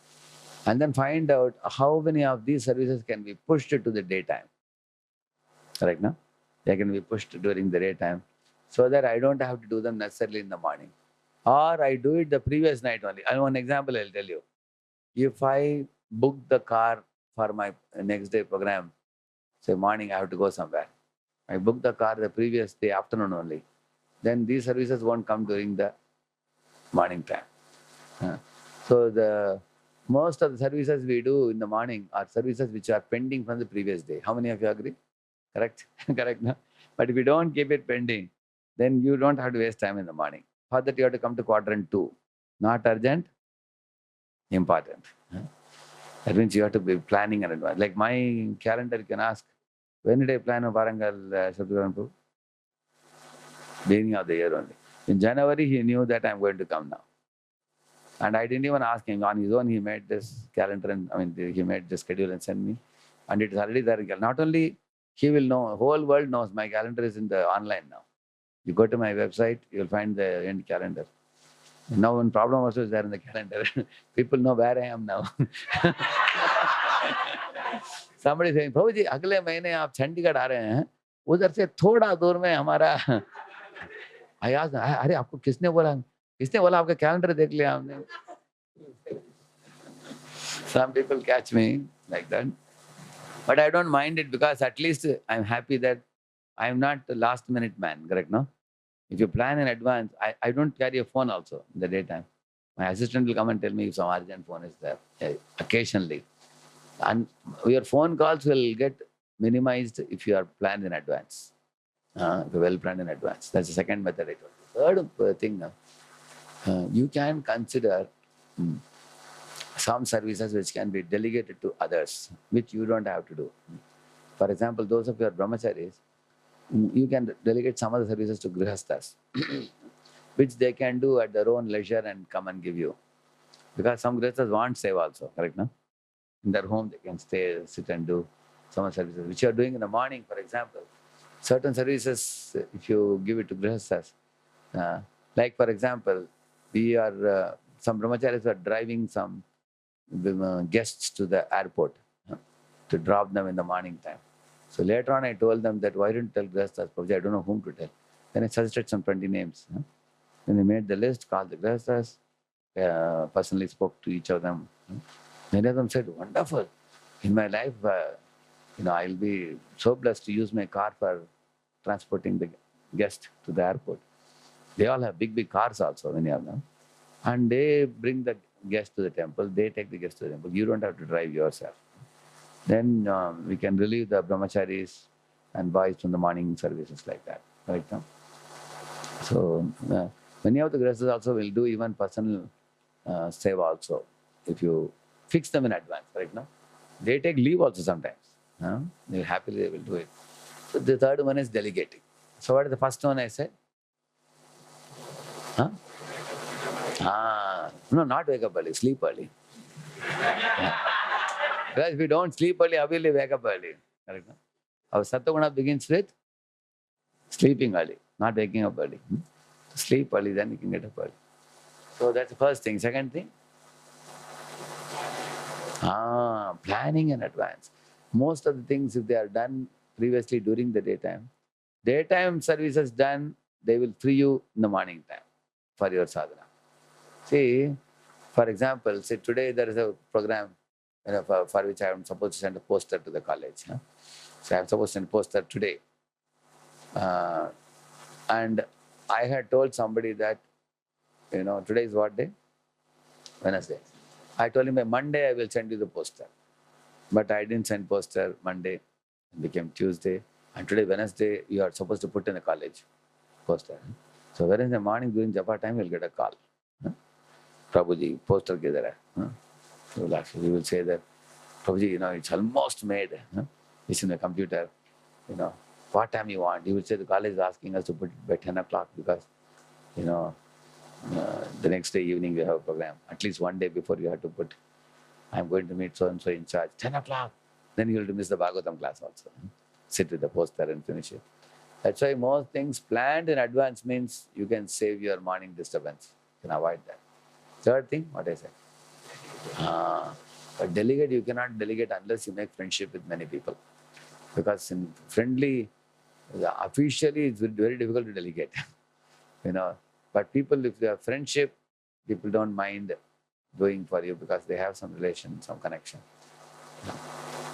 And then find out how many of these services can be pushed to the daytime. Correct? No? They can be pushed during the daytime so that I don't have to do them necessarily in the morning. Or I do it the previous night only. And one example I'll tell you. If I book the car for my next day program, say morning I have to go somewhere. I book the car the previous day afternoon only. Then these services won't come during the morning time. So the most of the services we do in the morning are services which are pending from the previous day. How many of you agree? Correct? Correct, no? But if you don't keep it pending, then you don't have to waste time in the morning. For that, you have to come to quadrant 2. Not urgent, important. That means you have to be planning in advance. Like my calendar, you can ask, when did I plan on Varangal Shabdhuranpu? Beginning of the year only. In January, he knew that I'm going to come now. And I didn't even ask him. On his own, he made this calendar and he made the schedule and sent me. And it is already there. Not only he will know, whole world knows my calendar is in the online now. You go to my website, you'll find the end calendar. Now one problem also is there in the calendar. People know where I am now. Somebody saying, Prabhu ji, अगले महीने आप चंडीगढ़ आ रहे हैं, उधर से थोड़ा दूर में हमारा I asked, अरे आपको किसने बोला आपका कैलेंडर देख लिया हमने. Some people catch me like that. But I don't mind it because at least I'm happy that I'm not the last minute man, correct, no? If you plan in advance, I don't carry a phone also in the daytime. My assistant will come and tell me if some urgent phone is there, occasionally. And your phone calls will get minimized if you are planned in advance. If you're well planned in advance. That's the second method I told you. Third thing, you can consider some services which can be delegated to others, which you don't have to do. For example, those of your brahmacharis, you can delegate some of the services to grihasthas, which they can do at their own leisure and come and give you. Because some grihasthas want save also, correct, no? In their home, they can stay, sit and do some of the services, which you are doing in the morning, for example. Certain services, if you give it to grihasthas, like for example, we are, some brahmacharis are driving some guests to the airport to drop them in the morning time. So later on, I told them that why didn't tell grihasthas, Prabhuji, I don't know whom to tell. Then I suggested some 20 names. Then they made the list, called the grihasthas, personally spoke to each of them. Many of them said, wonderful. In my life, I'll be so blessed to use my car for transporting the guest to the airport. They all have big, big cars also, many of them. And they bring the guest to the temple. They take the guest to the temple. You don't have to drive yourself. Then we can relieve the brahmacharis and boys from the morning services like that. Right now. So many of the grihasthas also will do even personal seva also. If you fix them in advance, right now. They take leave also sometimes. They happily will do it. So the third one is delegating. So what is the first one I said? No, not wake up early, sleep early. Because if you don't sleep early, how will you wake up early? Correct? Our Sattva begins with sleeping early, not waking up early. Sleep early, then you can get up early. So that's the first thing. Second thing, planning in advance. Most of the things, if they are done previously during the daytime services done, they will free you in the morning time for your sadhana. See, for example, say today there is a program for which I am supposed to send a poster to the college. So I am supposed to send a poster today. And I had told somebody that, today is what day? Wednesday. I told him by Monday I will send you the poster. But I didn't send poster Monday. It became Tuesday. And today, Wednesday, you are supposed to put in the college poster. So Wednesday morning during Japa time, you'll get a call. Prabhuji, poster kidhar hai? He will say that, Prabhuji, it's almost made. It's in the computer. What time you want? He will say the college is asking us to put it by 10 o'clock because, the next day evening we have a program. At least one day before you have to put, I'm going to meet so-and-so in charge. 10 o'clock. Then you will miss the Bhagavatam class also. Sit with the poster and finish it. That's why most things planned in advance means you can save your morning disturbance. You can avoid that. Third thing, what I said. But delegate, you cannot delegate unless you make friendship with many people. Because in friendly, officially, it's very difficult to delegate. But people, if they have friendship, people don't mind doing for you because they have some relation, some connection.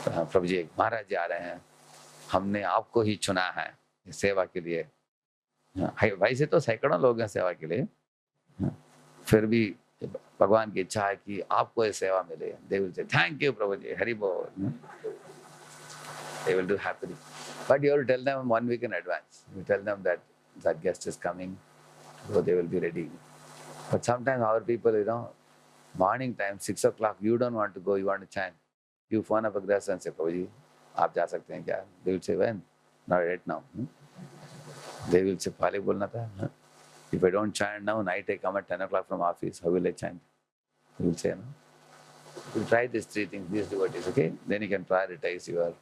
प्रभु जी महाराज जी आ रहे हैं, हमने आपको ही चुना है सेवा के लिए। वैसे तो सैकड़ों लोग हैं सेवा के लिए, फिर भी भगवान की इच्छा है कि आपको ये सेवा मिले। They will say, thank you प्रभु जी, हरि बोल। They will do happily. But you have to tell them 1 week in advance. You tell them that that guest is coming, so they will be ready. But sometimes our people, morning time, 6 o'clock, you don't want to go, you want to chant. You phone up a guest and say, प्रभु जी, आप जा सकते हैं क्या? They will say, when? Not right now. They will say, पहले बोलना था. If I don't chant now, night I come at 10 o'clock from office, how will I chant? He will say, no. You try these 3 things, these devotees, okay? Then you can prioritize your,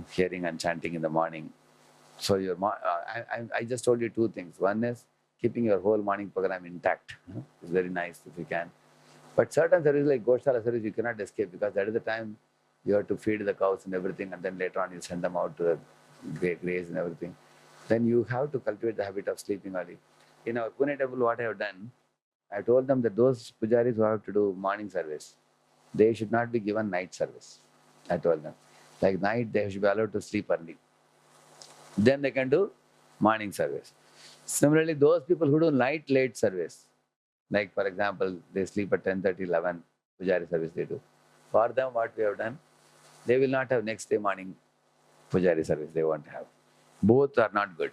hearing and chanting in the morning. So I just told you 2 things. One is keeping your whole morning program intact. It's very nice if you can. But certain services like Goshala service, you cannot escape because that is the time you have to feed the cows and everything, and then later on you send them out to the graze and everything. Then you have to cultivate the habit of sleeping early. In our Pune temple, what I have done, I told them that those pujaris who have to do morning service, they should not be given night service. I told them. Like night, they should be allowed to sleep early. Then they can do morning service. Similarly, those people who do night late service, like for example, they sleep at 10:30, 11, pujari service they do. For them, what we have done, they will not have next day morning pujari service, they won't have. Both are not good.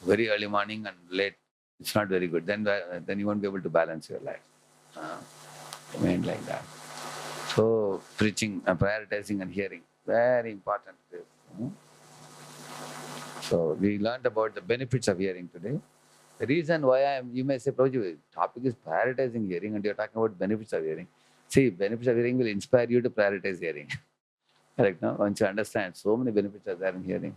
Very early morning and late, it's not very good. Then you won't be able to balance your life. Remain like that. So preaching, prioritizing and hearing, very important. So we learned about the benefits of hearing today. The reason why you may say, Prabhuji, topic is prioritizing hearing and you're talking about benefits of hearing. See, benefits of hearing will inspire you to prioritize hearing. Correct, no? Once you understand, so many benefits are there in hearing.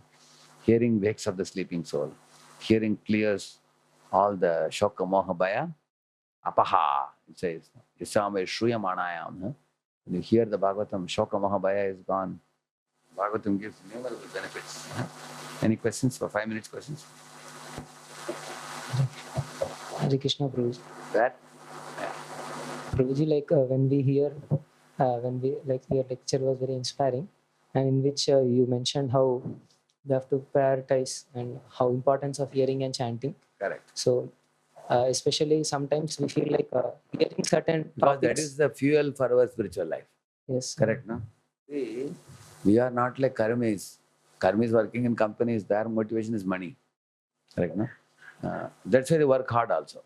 Hearing wakes up the sleeping soul. Hearing clears all the shoka moha bhaya. Apaha, it says. Yasame shruyamanayam. When you hear the Bhagavatam, shoka moha bhaya is gone. Bhagavatam gives innumerable benefits. Any questions for 5 minutes questions? Hare Krishna, Prabhuji. That? Prabhuji, when we hear, your lecture was very inspiring, and in which you mentioned how we have to prioritize and how importance of hearing and chanting. Correct. So, especially sometimes we feel like hearing certain Because topics. that is the fuel for our spiritual life. Yes. Correct, no? See, we are not like karmis. Karmis working in companies, their motivation is money. Correct, no? That's why they work hard also.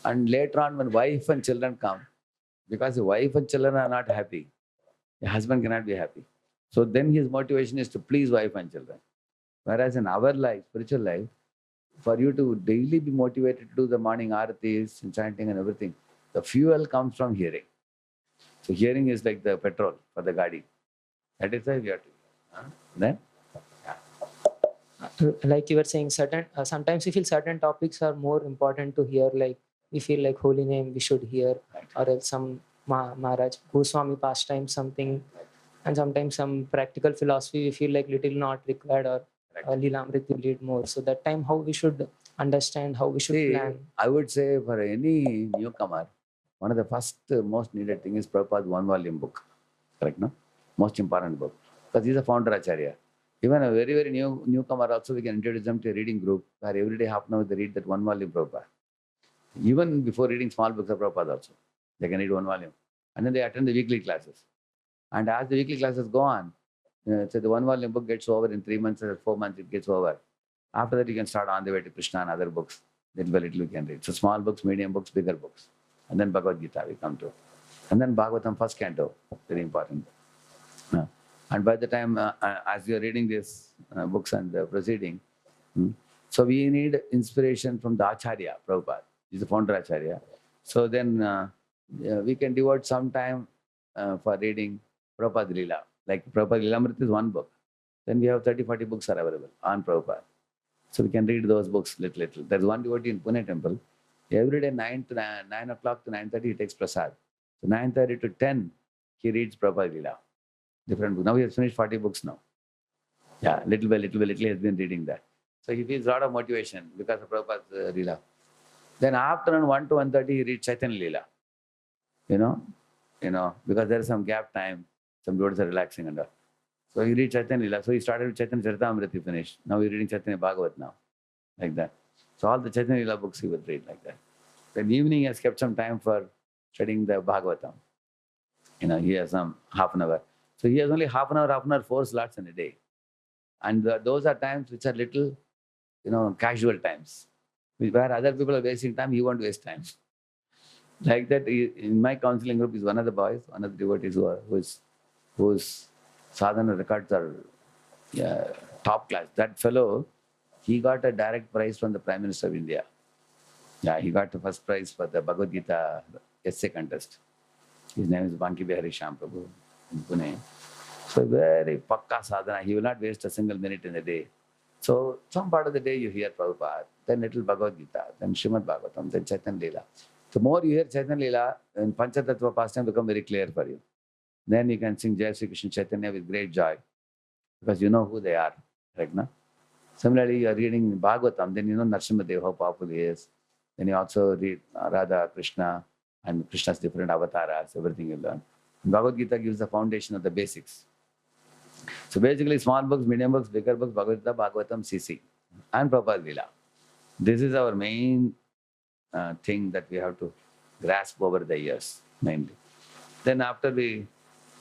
And later on, when wife and children come, because the wife and children are not happy, the husband cannot be happy. So then his motivation is to please wife and children. Whereas in our life, spiritual life, for you to daily be motivated to do the morning aartis and chanting and everything, the fuel comes from hearing. So hearing is like the petrol for the gadi. That is why we have to. Then? Like you were saying, sometimes we feel certain topics are more important to hear. Like we feel like holy name we should hear, Right. or else some Maharaj Goswami pastime something, and sometimes some practical philosophy we feel like little not required, or Right. Lilamrit will lead more. So that time, how we should understand, how we should See, plan. I would say for any newcomer, one of the first most needed thing is Prabhupada's 1-volume book. Correct, no? Most important book. Because he's a founder acharya. Even a very, very newcomer also, we can introduce them to a reading group where every day half an hour they read that 1-volume Prabhupada. Even before reading small books of Prabhupada also, they can read 1 volume. And then they attend the weekly classes. And as the weekly classes go on, say the 1-volume book gets over in 3 months or 4 months, it gets over. After that, you can start on the way to Krishna and other books. Little by little you can read. So small books, medium books, bigger books. And then Bhagavad Gita we come to. And then Bhagavatam first canto, very important. And by the time, as you are reading these books and proceeding, so we need inspiration from the Acharya, Prabhupada. He's the founder Acharya. So then we can devote some time for reading Prabhupada Leela. Like Prabhupada Leelamrit is 1 book. Then we have 30-40 books are available on Prabhupada. So we can read those books little. There's one devotee in Pune temple. Every day 9 o'clock to 9:30 he takes prasad. So 9:30 to 10 he reads Prabhupada Leela. Different books. Now he has finished 40 books now. Yeah, little by little he has been reading that. So he feels a lot of motivation because of Prabhupada's Leela. Then afternoon 1 to 1:30 he reads Chaitanya Leela. Because there is some gap time, some roads are relaxing and all. So he reads Chaitanya Leela. So he started with Chaitanya Charitamrita, he finished. Now he's reading Chaitanya Bhagavat now. Like that. So all the Chaitanya Leela books he would read like that. Then evening he has kept some time for studying the Bhagavatam. He has some half an hour. So he has only half an hour, 4 slots in a day. And those are times which are little, casual times. Where other people are wasting time, he won't waste time. Like that, in my counseling group is one of the boys, one of the devotees whose sadhana records are top class. That fellow, he got a direct prize from the Prime Minister of India. Yeah, he got the first prize for the Bhagavad Gita essay contest. His name is Radheshyam Prabhu in Pune. So very pakka sadhana. He will not waste a single minute in a day. So some part of the day you hear Prabhupada, then little Bhagavad Gita, then Srimad Bhagavatam, then Chaitanya Leela. The more you hear Chaitanya Leela, and Panchatattva pastime become very clear for you. Then you can sing Jai Sri Krishna Chaitanya with great joy because you know who they are. Right now? Similarly, you are reading Bhagavatam, then you know Narasimhadev, how powerful he is. Then you also read Radha, Krishna, and Krishna's different avatars, everything you learn. Bhagavad Gita gives the foundation of the basics. So basically, small books, medium books, bigger books, Bhagavad Gita, Bhagavatam, CC, and Prabhupada Leela. This is our main thing that we have to grasp over the years, mainly. Then after we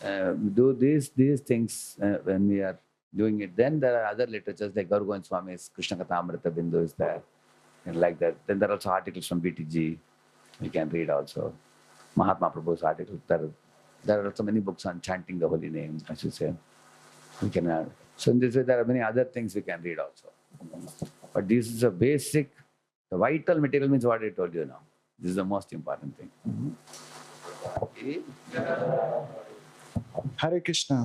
do these things, when we are doing it, then there are other literatures like Garu Govind Swami's Krishna Kathamrita Bindu is there, and like that. Then there are also articles from BTG we can read also. Mahatma Prabhu's articles. There are also many books on chanting the holy name, I should say. We can so in this way, there are many other things we can read also. But this is a basic, the vital material means what I told you now. This is the most important thing. Hare Krishna.